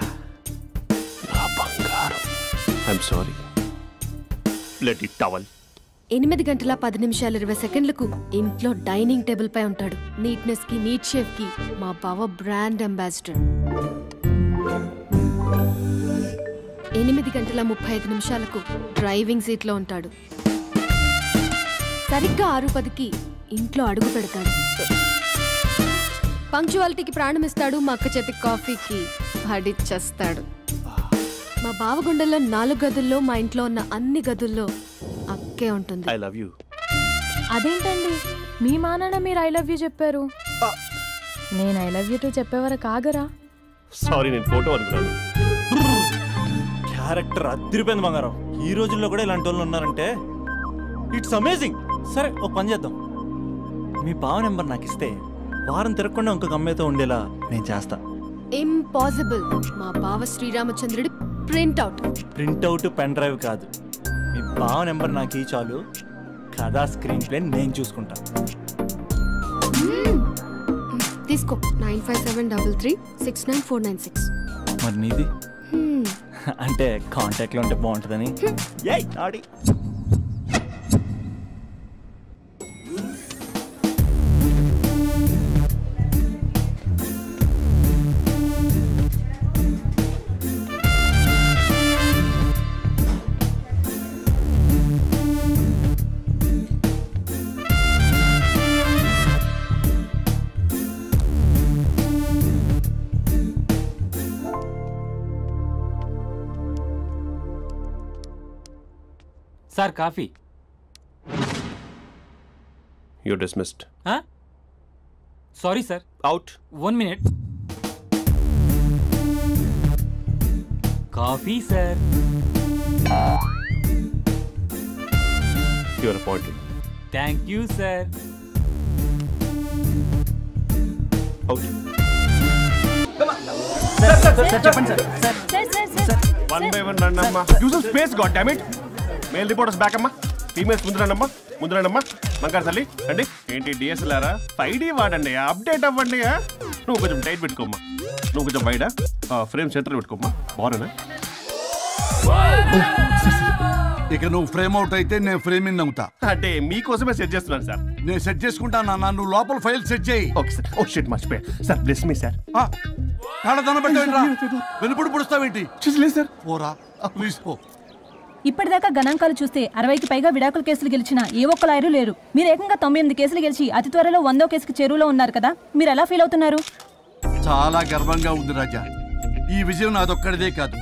నా బంగారం? I'm sorry, let it towel. 8 గంటల 10 నిమిషాల 20 సెకండ్లకు ఇంట్లో డైనింగ్ టేబుల్ పై ఉంటాడు. నీట్నెస్ కి, నీట్ షేఫ్ కి మా బావ బ్రాండ్ అంబాసిడర్. 8 గంటల 35 నిమిషాలకు డ్రైవింగ్ సీట్ లో ఉంటాడు. సరిగ్గా 6:10కి ఇంట్లో అడుగు పెడతాడు. పంక్చువాలిటీకి ప్రాణం ఇస్తాడు. మా అక్క చేతి కాఫీకి పడిచ్చేస్తాడు. మా బావ గుండెల్లో 4 గదుల్లో మా ఇంట్లో ఉన్న అన్ని గదుల్లో అక్కే ఉంటుంది. I love you. అదేంటండి మీ మానాన్న మీరు ఐ లవ్ యూ చెప్పారు, నేను ఐ లవ్ యూ టు చెప్పేవరకు ఆగరా? సారీ, నేను ఫోటో అనుకున్నాను. క్యారెక్టర్ అదిరిపోయింది బంగారం. ఈ రోజుల్లో కూడా ఇలాంటి వాళ్ళు ఉన్నారంటే ఇట్స్ అమేజింగ్. సరే ఒక పని చేద్దాం, మీ బావ నెంబర్ నాకు ఇస్తే వారం తిరగకుండా ఇంకొక అమ్మాయితో ఉండేలా నేను చేస్తా. ఇంపాసిబుల్. మా బావ శ్రీరామచంద్రుడి ప్రింట్అవుట్. ప్రింట్అవుట్ పెన్ డ్రైవ్ కాదు, మీ బావ నెంబర్ నాకు ఈ చాలు. కథా స్క్రీన్ ప్లే నేను చూసుకుంటా. తీసుకో 9573369496. మరి నీది? అంటే కాంటాక్ట్లో ఉంటే బాగుంటుందని. ఆడి sir coffee. You're dismissed. Sorry sir. Out. 1 minute. Coffee sir. You are appointed. Thank you sir. Out. చెప్పండి సార్. One by one రండమ్మా. Use some space, God damn it. Male reporters back అమ్మా, ఫీమేల్స్ ముందు రండమ్మా. మంకారు తల్లి రండి. ఏంటి డిఎస్ఎల్ఆరా? 5D వాడండి, update అవ్వండి. నువ్వు కొంచెం టైట్ పెట్టుకోమ్మా, నువ్వు కొంచెం వైడా ఫ్రేమ్ చేతులు పెట్టుకోమ్మా. బాగున్నా? ఇక నువ్వు ఫ్రేమ్ అవుట్ అయితే నేను ఫ్రేమ్ ఇన్ అవుతా. అంటే మీకోసమే సెట్ చేస్తున్నాను సార్. నేను సెట్ చేసుకుంటాను. నువ్వు లోపల ఫైల్ సెట్ చేయి. Okay sir. ఓ షిట్, మర్చిపోయా సార్. Bless me sir. వెనుపుడు పుడుస్తావేంటి? చూసలేదు సార్. పోరా ప్లీజ్ పో. ఇప్పటిదాకా గణాంకాలు చూస్తే 60కి పైగా విడాకుల కేసులు గెలిచిన ఏ ఒక్క లాయరు లేరు. మీరు ఏకంగా 98 కేసులు గెలిచి అతి త్వరలో 100వ కేసుకి చెరువులో ఉన్నారు కదా, మీరు ఎలా ఫీల్ అవుతున్నారు? చాలా గర్వంగా ఉంది రాజా. ఈ విజయం నాదొక్కడిదే కాదు,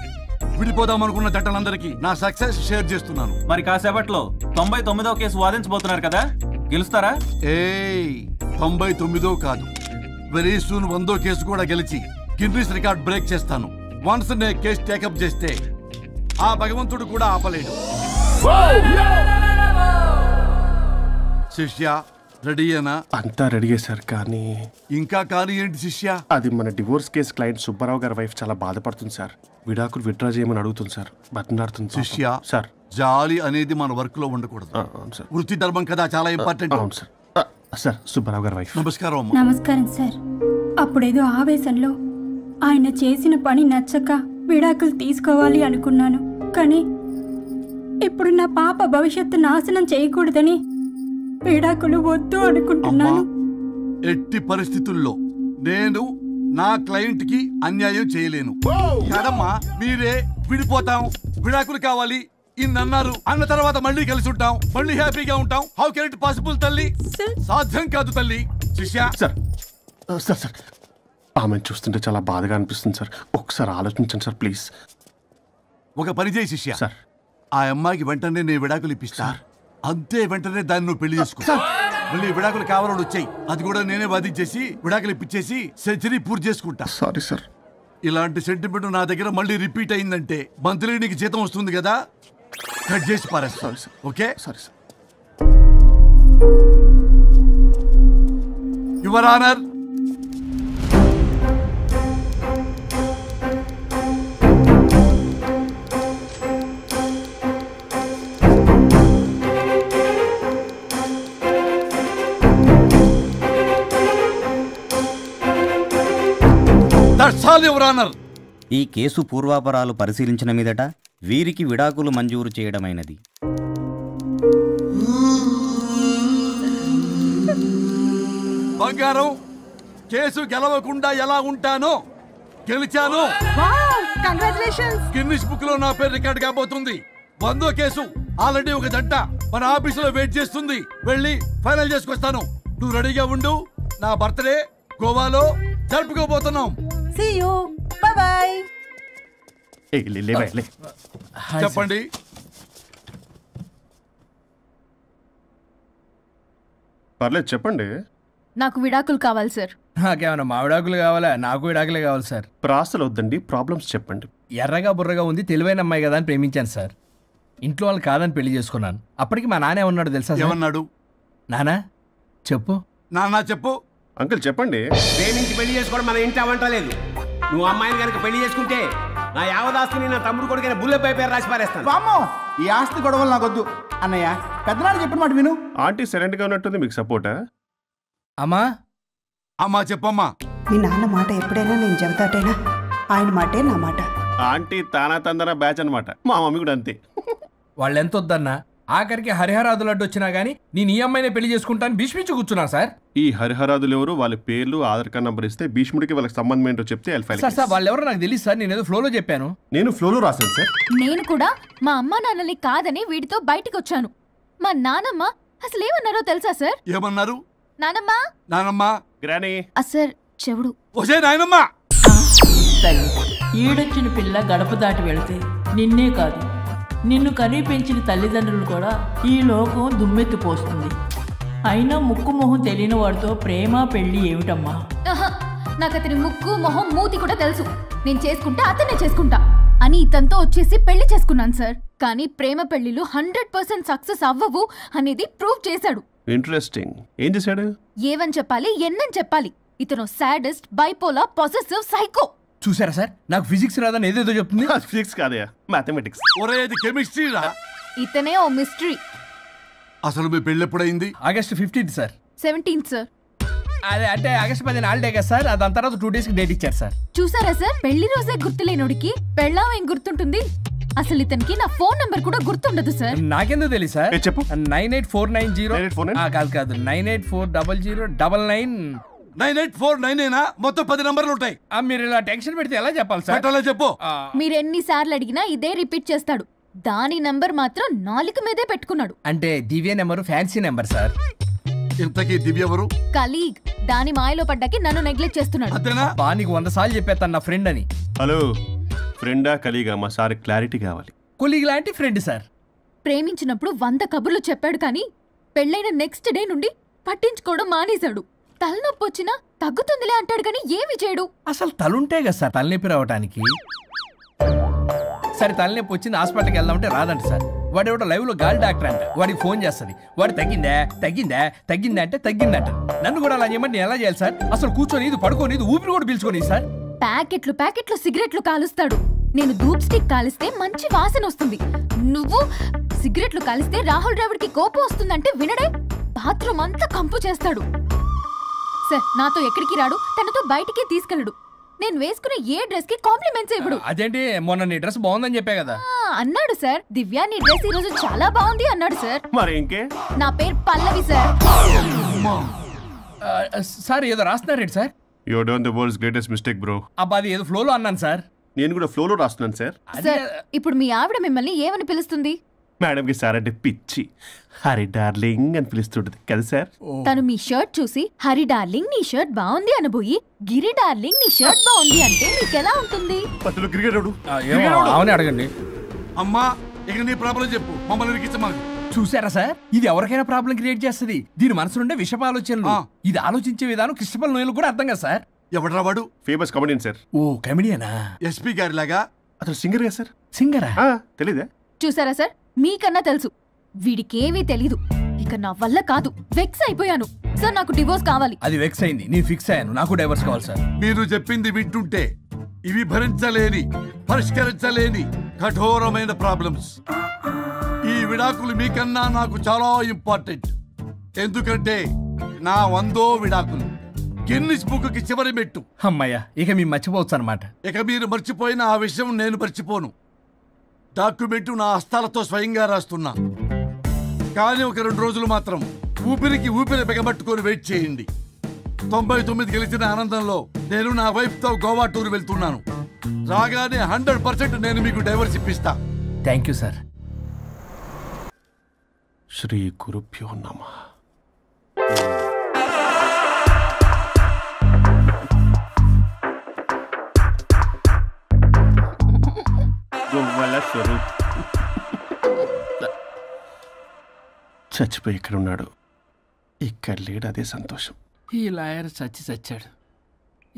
విడిపోదాం అనుకున్న జంటలందరికీ నా సక్సెస్ షేర్ చేస్తున్నాను. మరి కాసేపట్లో 99వ కేసు వాదించబోతున్నారు కదా, గెలుస్తారా? 99వ కాదు, వెరీ సూన్ 100వ కేసు కూడా గెలిచి గిన్నిస్ రికార్డ్ బ్రేక్ చేస్తాను. వన్స్ నే కేసు టేకప్ చేస్తే ఆ భగవంతుడు కూడా ఆపలేడు. శిష్య రెడీయేనా? అంతా రెడీ సార్. కానీ ఇంకా కానీ ఏంటి శిష్య? అది మన డివోర్స్ కేసు క్లయింట్ సుబ్బారావు గారి వైఫ్ చాలా బాధపడుతుంది సార్. విడాకులు విత్డ్రా చేయమని అడుగుతుంది సార్, బతినాడుతుంది. శిష్య సార్, జాలి అనేది మన వర్క్ లో ఉండకూడదు. వృత్తి ధర్మం కదా, చాలా ఇంపార్టెంట్. అవును సార్. సార్, సుబ్బారావు గారి వైఫ్. నమస్కారం. నమస్కారం సార్. అప్పుడేదో ఆవేశంలో ఆయన చేసిన పని నచ్చక విడాకులు తీసుకోవాలి అనుకున్నాను. కానీ ఇప్పుడు నా పాప భవిష్యత్తు నాశనం చేయకూడదని విడాకులు వద్దు అనుకుంటున్నాను. ఎట్టి పరిస్థితుల్లో నేను నా క్లయింట్ కి అన్యాయం చేయలేను. కదమ్మా, మీరే విడిపోతాం, విడాకులు కావాలి ఇన్నన్నారు అన్న తర్వాత మళ్ళీ కలిసి ఉంటాం, మళ్ళీ హ్యాపీగా ఉంటాం. హౌ కెన్ ఇట్ పాసిబుల్ తల్లి? సాధ్యం కాదు తల్లి. శిష్య సార్, సార్ సార్ ఆమెను చూస్తుంటే చాలా బాధగా అనిపిస్తుంది సార్. ఒకసారి ఆలోచించండి సార్ ప్లీజ్. ఒక పని చేయి శిష్య, సార్ ఆ అమ్మాయికి వెంటనే నేను విడాకులు ఇప్పిస్తా. అంతే, వెంటనే దాన్ని నువ్వు పెళ్లి చేసుకో. మళ్ళీ విడాకులు కావాలని వచ్చాయి, అది కూడా నేనే వాదించేసి విడాకులు ఇప్పించేసి సెంచరీ పూర్తి చేసుకుంటా. Sorry sir. ఇలాంటి సెంటిమెంట్ నా దగ్గర మళ్ళీ రిపీట్ అయిందంటే మంత్లీ నీకు జీతం వస్తుంది కదా, కట్ చేసి పారేస్తా. Okay? Sorry sir. Your honour, ఈ కేసు పూర్వాపరాలు పరిశీలించిన మీదట వీరికి విడాకులు మంజూరు చేయడమైనది. బంగారం కేసు గెలవకుండా ఎలా ఉంటానో గెలిచాను. కంగ్రాచులేషన్స్. గిన్నిస్ బుక్ లో నా పేరు రికార్డ్ కాబోతుంది. 100వ కేసు. ఆల్రెడీ ఒక జంట మన ఆఫీసులో వెయిట్ చేస్తుంది. వెళ్ళి ఫైనల్ చేసుకొస్తాను. నువ్వు రెడీగా ఉండు. నా బర్త్డే గోవాలో జరుపుకోబోతున్నాం. See you. Bye bye. చెప్పండి. పర్లేదు చెప్పండి. నాకు విడాకులు కావాలి సార్. నాకేమన్నా మా విడాకులు కావాలా? నాకు విడాకులే కావాలి సార్. ప్రాసలు వద్దండి, ప్రాబ్లమ్స్ చెప్పండి. ఎర్రగా బుర్రగా ఉంది, తెలివైన అమ్మాయి కదా అని ప్రేమించాను సార్. ఇంట్లో వాళ్ళు కాదని పెళ్లి చేసుకున్నాను. అప్పటికి మా నాన్న ఏమన్నాడు తెలుసా? ఏమన్నాడు? నానా చెప్పు. నాన్న చెప్పు. అంకుల్ చెప్పండి. ప్రేమించి పెళ్లి చేసుకోవడం మన ఇంటి అవంటలేదు. నువ్వు అమ్మాయిని కనుక పెళ్లి చేసుకుంటే నా యావదాస్తిని నా తమ్ముడు కొడుకైన బుల్లెపై పేరు రాసి పారేస్తాను. వామ్మో, ఈ ఆస్తి గొడవలు నాకొద్దు. అన్నయ్య పెద్దనాడు చెప్పిన మాట విను. ఆంటీ సైలెంట్ గా ఉన్నట్టుంది, మీకు సపోర్టా? అమ్మా అమ్మా చెప్పమ్మా. మీ నాన్న మాట ఎప్పుడైనా నేను చెబుతాటేనా? ఆయన మాటే నా మాట. ఆంటీ తానా తందన బ్యాచ్ అనమాట. మా మమ్మీ కూడా అంతే. వాళ్ళు ఎంత వద్దన్నా ఆఖరికి హరిహరాదులు అడ్డు వచ్చినా గానీ నేను ఈ అమ్మాయినే పెళ్లి చేసుకుంటాను భీష్మించి కూర్చున్నాను సార్. ఈ హరిహరాదులు ఎవరు, వాళ్ళ పేర్లు ఆధార్ కార్డ్ నంబర్ ఇస్తే భీష్ముడికి వాళ్ళకి సంబంధం ఏంటో చెప్తే సార్ వాళ్ళు ఎవరో నాకు తెలియదు సార్. నేను ఏదో ఫ్లోలో చెప్పాను. నేను ఫ్లోలో రాశాను సార్. నేను కూడా మా అమ్మా నాన్నని కాదని వీడితో బయటికి వచ్చాను. మా నానమ్మ అసలు ఏమన్నారో తెలుసా సార్? ఏమన్నారు? నానమ్మ నానమ్మ గ్రానీ సార్ చెవుడు. ఒసే నాయనమ్మ. ఈడొచ్చిన పిల్ల గడప దాటి వెళితే నిన్నే కాదు నిన్ను కనీ పెంచిన తల్లిదండ్రులు కూడా ఈ లోకం దుమ్మెత్తిపోస్తుంది. అయినా ముక్కు మొహం తెలియని వాడితో ప్రేమ పెళ్లి ఏమిటమ్మా? నాకు అతని ముక్కు మొహం మూతి కూడా తెలుసు. నేను చేసుకుంటా అతనే చేసుకుంటా అని ఇతనితో వచ్చేసి పెళ్లి చేసుకున్నాను సార్. కానీ ప్రేమ పెళ్లిలు 100% సక్సెస్ అవ్వవు అనేది ప్రూవ్ చేశాడు. ఇంట్రెస్టింగ్. ఏం చేశాడు? ఏవని చెప్పాలి, ఎన్నని చెప్పాలి. ఇతను సాడెస్ట్, బైపోలా, పొసెసివ్, సైకో. చూసారా సార్, నాకు ఫిజిక్స్ రాదని ఏదేదో చెప్తుంది. ఫిజిక్స్ కాదయా, మ్యాథమెటిక్స్. ఒరేది కెమిస్ట్రీ రా. ఇతనే ఓ మిస్టరీ. అసలు మీ పెళ్లి ఎప్పుడైంది? August 15 sir. 17 సార్. అదే అంటే ఆగస్ట్ 10 హాలిడే కదా సార్. దాని తర్వాత 2 days డేట్ ఇచ్చారు సార్. చూసారా సార్, పెళ్లి రోజే గుర్తులేనోడికి పెళ్ళాం ఏం గుర్తుంటుంది? అసలు ఇతనికి నా ఫోన్ నంబర్ కూడా గుర్తుండదు సార్. నాకెందుకు తెలియదు సార్? చెప్పు. 98490 కాదు 9840099. 98499 మొత్తం 10 నంబర్లు ఉంటాయి. మీరు ఇలా టెన్షన్ పెడితే ఎలా చెప్పాలి సార్? పెట్టాలో చెప్పు. మీరు ఎన్నిసార్లు అడిగినా ఇదే రిపీట్ చేస్తాడు. దాని నంబర్ మాత్రం 4 మీదే పెట్టుకున్నాడు. అంటే దివ్య నెంబర్ ఫ్యాన్సీ నెంబర్ సార్. ఇంతకీ దివ్య ఎవరు? కలీగ్. దాని మాయలో పడ్డాకి నన్ను నెగ్లెక్ట్ చేస్తున్నాడు. బా నీకు 100 సార్లు చెప్పేస్తాను నా ఫ్రెండ్ అని. హలో, ఫ్రెండా కలీగా? మా సార్ క్లారిటీ కావాలి. కొలీగ్ లాంటి ఫ్రెండ్ సార్. ప్రేమించినప్పుడు 100 కబుర్లు చెప్పాడు కానీ పెళ్ళైన నెక్స్ట్ డే నుండి పట్టించుకోవడం మానేశాడు. తలనొప్పి వచ్చినా తగ్గుతుందిలే అంటాడు కానీ ఏమి చేయడు. అసలు తలుంటే కదా సార్ తలనొప్పి రావడానికి. సరే తలనొప్పి వచ్చింది హాస్పిటల్కి వెళ్దామంటే రాదంట సార్. వాడు ఎవడో లైవ్ లో గాలి డాక్టర్ అంట. వాడికి ఫోన్ చేస్తుంది. వాడు తగ్గిందా తగ్గిందా తగ్గిందా అంటే తగ్గిందంట. నన్ను కూడా అలా చేయమంటే నేను ఎలా చేయాలి సార్? అసలు కూర్చొని ఇది పడుకోని ఇది ఊపిరి కూడా పీల్చుకొని సార్. ప్యాకెట్లు సిగరెట్లు కాలుస్తాడు. నేను ధూప్ స్టిక్ కాలిస్తే మంచి వాసన వస్తుంది. నువ్వు సిగరెట్లు కాలిస్తే రాహుల్ ద్రావిడ్కి కోపం వస్తుందంటే వినడే. బాత్రూమ్ అంతా కంపు చేస్తాడు. సార్ నాతో ఎక్కడికి రాడు, తనతో బయటికి తీసుకెళ్ళడు. నేను వేసుకునే ఏ డ్రెస్ కి కాంప్లిమెంట్స్ ఇవ్వడు. అదేంటి మొన్న నీ డ్రెస్ బాగుందని చెప్పా కదా. అన్నాడు సార్. దివ్య నీ డ్రెస్ ఈ రోజు చాలా బాగుంది అన్నాడు సార్. మరి ఇంకే? నా పేరు పల్లవి సార్. సార్ ఏదో రాస్తున్నారేంటి sir? You done the world's greatest mistake bro. అబ్బా అది ఏదో ఫ్లోలో అన్నాను సార్. నేను కూడా ఫ్లోలో రాస్తున్నాను సార్. సార్ ఇప్పుడు మీ ఆవిడ మిమ్మల్ని ఏమని పిలుస్తుంది? మేడంకి సార్ అంటే పిచ్చి. హరి డార్లింగ్ అని పిలుస్తుంటది కదా సార్. తను మీ షర్ట్ చూసి హరి డార్లింగ్ నీ షర్ట్ బాగుంది అనబోయి గిరి డార్లింగ్ నీ షర్ట్ బాగుంది అంటే మీకు ఎలా ఉంటుంది? అవునే అడగండి. అమ్మా ఇక నీ ప్రాబ్లం చెప్పు, మమ్మల్ని ఇరికించమని. చూసారా సార్, ఇది ఎవరికైనా ప్రాబ్లం క్రియేట్ చేస్తుంది. దీని మనసులుండే విషప ఆలోచనలు. ఇది ఆలోచించే విధానం కృష్ణపల్ నోయలు కూడా అర్థం కదా సార్. ఎవడరా వాడు? Famous comedian sir. ఓ కమెడియనా? ఎస్పీ గారి లాగా. అతను సింగర్ గా సార్. సింగరా? తెలీదా? చూసారా సార్, మీకన్నా తెలుసు. వీడికేమీ తెలీదు. ఇక నా వల్ల కాదు, వెక్స్ అయిపోయాను సార్. నాకు డివోర్స్ కావాలి. అది వెక్స్ అయింది, నేను ఫిక్స్ అయ్యాను. నాకు డైవర్స్ కావాలి సార్. మీరు చెప్పింది వింటుంటే ఇవి భరించలేని పరిష్కరించలేని కఠోరమైన ప్రాబ్లమ్స్. ఈ విడాకులు మీకన్నా నాకు చాలా ఇంపార్టెంట్. ఎందుకంటే నా 100వ విడాకులు గిన్నిస్ బుక్కి చివరి మెట్టు. అమ్మయ్య, ఇక మేము మర్చిపోవచ్చు అనమాట. ఇక మీరు మర్చిపోయిన ఆ విషయం నేను మర్చిపోను. డాక్యుమెంటు నా హస్తాలతో స్వయంగా రాస్తున్నా. కానీ ఒక 2 రోజులు మాత్రం ఊపిరికి ఊపిరి బిగబట్టుకొని వెయిట్ చేయండి. 99 గెలిచిన ఆనందంలో నేను నా వైఫ్ తో గోవా టూర్ వెళ్తున్నాను. రాగానే 100% నేను మీకు డైవర్స్ ఇప్పిస్తా. Thank you sir. శ్రీ గురుభ్యో నమః. చచ్చిపోయి ఇక్కడ ఉన్నాడు, ఇక్కడ లేడు, అదే సంతోషం. ఈ లాయర్ చచ్చాడు.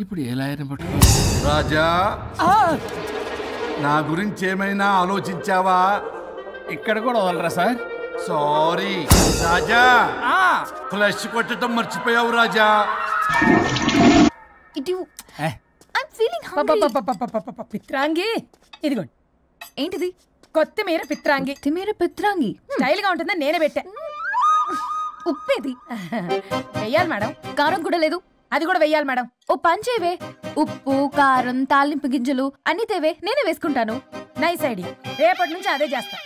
ఇప్పుడు ఏ లాయర్ని పట్టు? రాజా, నా గురించి ఏమైనా ఆలోచించావా? ఇక్కడ కూడా వదలరా సార్? సారీ రాజా, ఫ్లష్ కొట్టడం మర్చిపోయావు రాజా. పిత్రాంగి ఇదిగోండి. ఏంటిది? కొత్తిమీర పిత్రాంగి. పిత్రాంగి స్టైల్ గా ఉంటుందని నేనే పెట్టా. ఉప్పేది వెయ్యాలి మేడం. కారం కూడా లేదు. అది కూడా వెయ్యాలి మేడం. ఓ పంచేవే, ఉప్పు కారం తాలింపు గింజలు అన్ని తేవే, నేనే వేసుకుంటాను. Nice idea. రేపటి నుంచి అదే చేస్తా.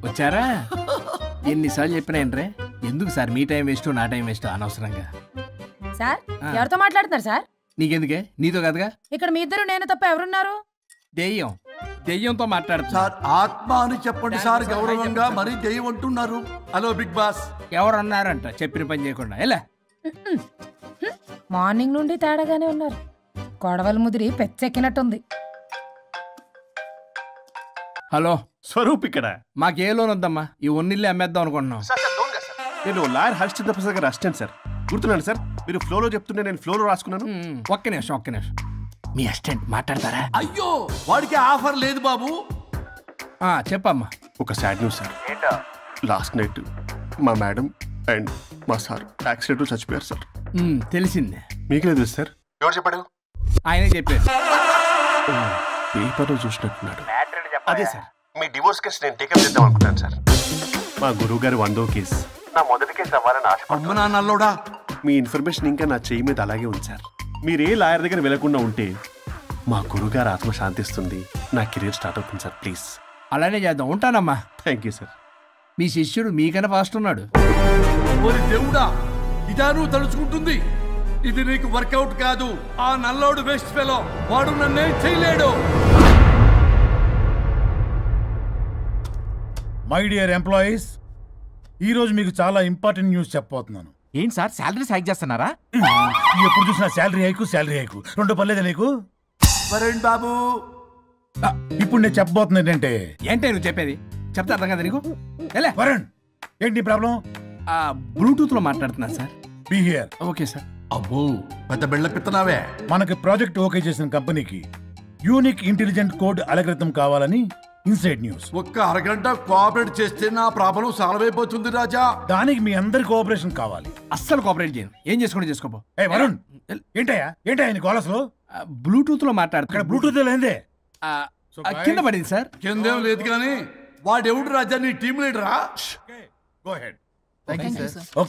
వచ్చారా? ఎన్నిసార్లు చెప్పినాయండ్రే, ఎందుకు సార్ మీ టైం వేస్ట్ నా టైం వేస్ట్ అనవసరంగా? సార్ ఎవరితో మాట్లాడుతున్నారు సార్? నీకెందుకే, నీతో కదగా. ఇక్కడ మీ ఇద్దరు నేను తప్ప ఎవరున్నారు? దెయ్యంతో మాట్లాడుతున్నా సార్. ఆత్మ అని చెప్పండి సార్, గౌరవంగా. మరీ దెయ్యం అంటున్నారు. Hello big boss. ఎవరన్నారంట చెప్పిన పని చేయకుండా? ఎలా మార్నింగ్ నుండి తేడాగానే ఉన్నారు. కొడవల ముదిరి పెచ్చెక్కినట్టుంది. హలో స్వరూప్ ఇక్కడ. మాకే లోన్ వద్దమ్మా, ఈ ఒన్నిల్లే అమ్మేద్దాం అనుకుంటున్నాం. నేను లాయర్ హరిశ్చంద్ర ప్రసాద్ గారు అసిస్టెంట్ సార్. గుర్తున్నాను సార్, మీరు ఫ్లోలో చెప్తుంటే నేను ఫ్లోలో రాసుకున్నాను. ఒక్క నిమిషం. మీ అసిస్టెంట్ మాట్లాడతారా? అయ్యో, వాడికి ఆఫర్ లేదు బాబు. చెప్పమ్మా. ఒక sad news sir. Last night మా మేడం అండ్ మా సార్ యాక్సిడెంట్ చచ్చిపోయారు సార్. తెలిసిందే. మీకే తెలుసు సార్? ఎవరు చెప్పాడు? ఆయనే చెప్పారు. పేపర్లో చూసినట్టున్నాడు. అదే సార్, మీ డివోర్స్ కేసు నేను టేకప్ చేద్దాం అనుకుంటాను సార్. మా గురువు గారు 100వ కేసు నా మొదటి కేసు అవ్వాలని ఆశ. మీ ఇన్ఫర్మేషన్ ఇంకా నా చెయ్యి మీద అలాగే ఉంది సార్. మీరు ఏ లాయర్ దగ్గర వెళ్లకుండా ఉంటే మా గురువుగారు ఆత్మ శాంతిస్తుంది, నా కెరీర్ స్టార్ట్ అవుతుంది సార్. ప్లీజ్ అలానే చేద్దాం. ఉంటానమ్మా. Thank you sir. మీ శిష్యుడు మీకన్నా ఫాస్ట్ ఉన్నాడు. ఓరి దేవుడా, ఇదా నువ్వు తలుచుకుంటుంది? ఇది నీకు వర్కౌట్ కాదు. ఆ నల్లోడు వేస్ట్ ఫెలో, వాడు నన్నేం చేయలేడు. మై డియర్ ఎంప్లాయీస్, ఈ రోజు మీకు చాలా ఇంపార్టెంట్ న్యూస్ చెప్పబోతున్నాను. ఏంటి సార్, శాలరీస్ హైక్ చేస్తున్నారా? ఎప్పుడు చూసినా శాలరీ హైకు రెండు పర్లేదా నీకు? వరుణ్ బాబు, ఇప్పుడు నేను చెప్పబోతున్నా ఏంటంటే. ఏంటే నువ్వు చెప్పేది? చెప్తా అర్థం కదా నీకు? వరుణ్, ఏంటి ప్రాబ్లం? బ్లూటూత్ లో మాట్లాడుతున్నా sir. Be here. Okay sir. అబ్బో, పెద్ద బిళ్ళ పిత్తనావే. మనకి ప్రాజెక్ట్ ఓకే చేసిన కంపెనీకి యూనిక్ ఇంటెలిజెంట్ కోడ్ అలకృతం కావాలని ఇన్సైడ్ న్యూస్. ఒక్క అరగంట కోఆపరేట్ చేస్తే నా ప్రాబ్లం సాల్వ్ అయిపోతుంది రాజా. దానికి మీ అందరి కోఆపరేషన్ కావాలి. అస్సలు కోఆపరేట్ చేయను. ఏం చేసుకోండి చేసుకోపో. వరుణ్, ఏంటయ్యా నీ కాలస్ లో? బ్లూటూత్ లో మాట్లాడుతున్నా. బ్లూటూత్ లేదే, కింద పడింది సార్. కిందేం లేదు కానీ వాడెవడు రాజా, నీ టీం లీడరా? Go ahead. Thank you sir.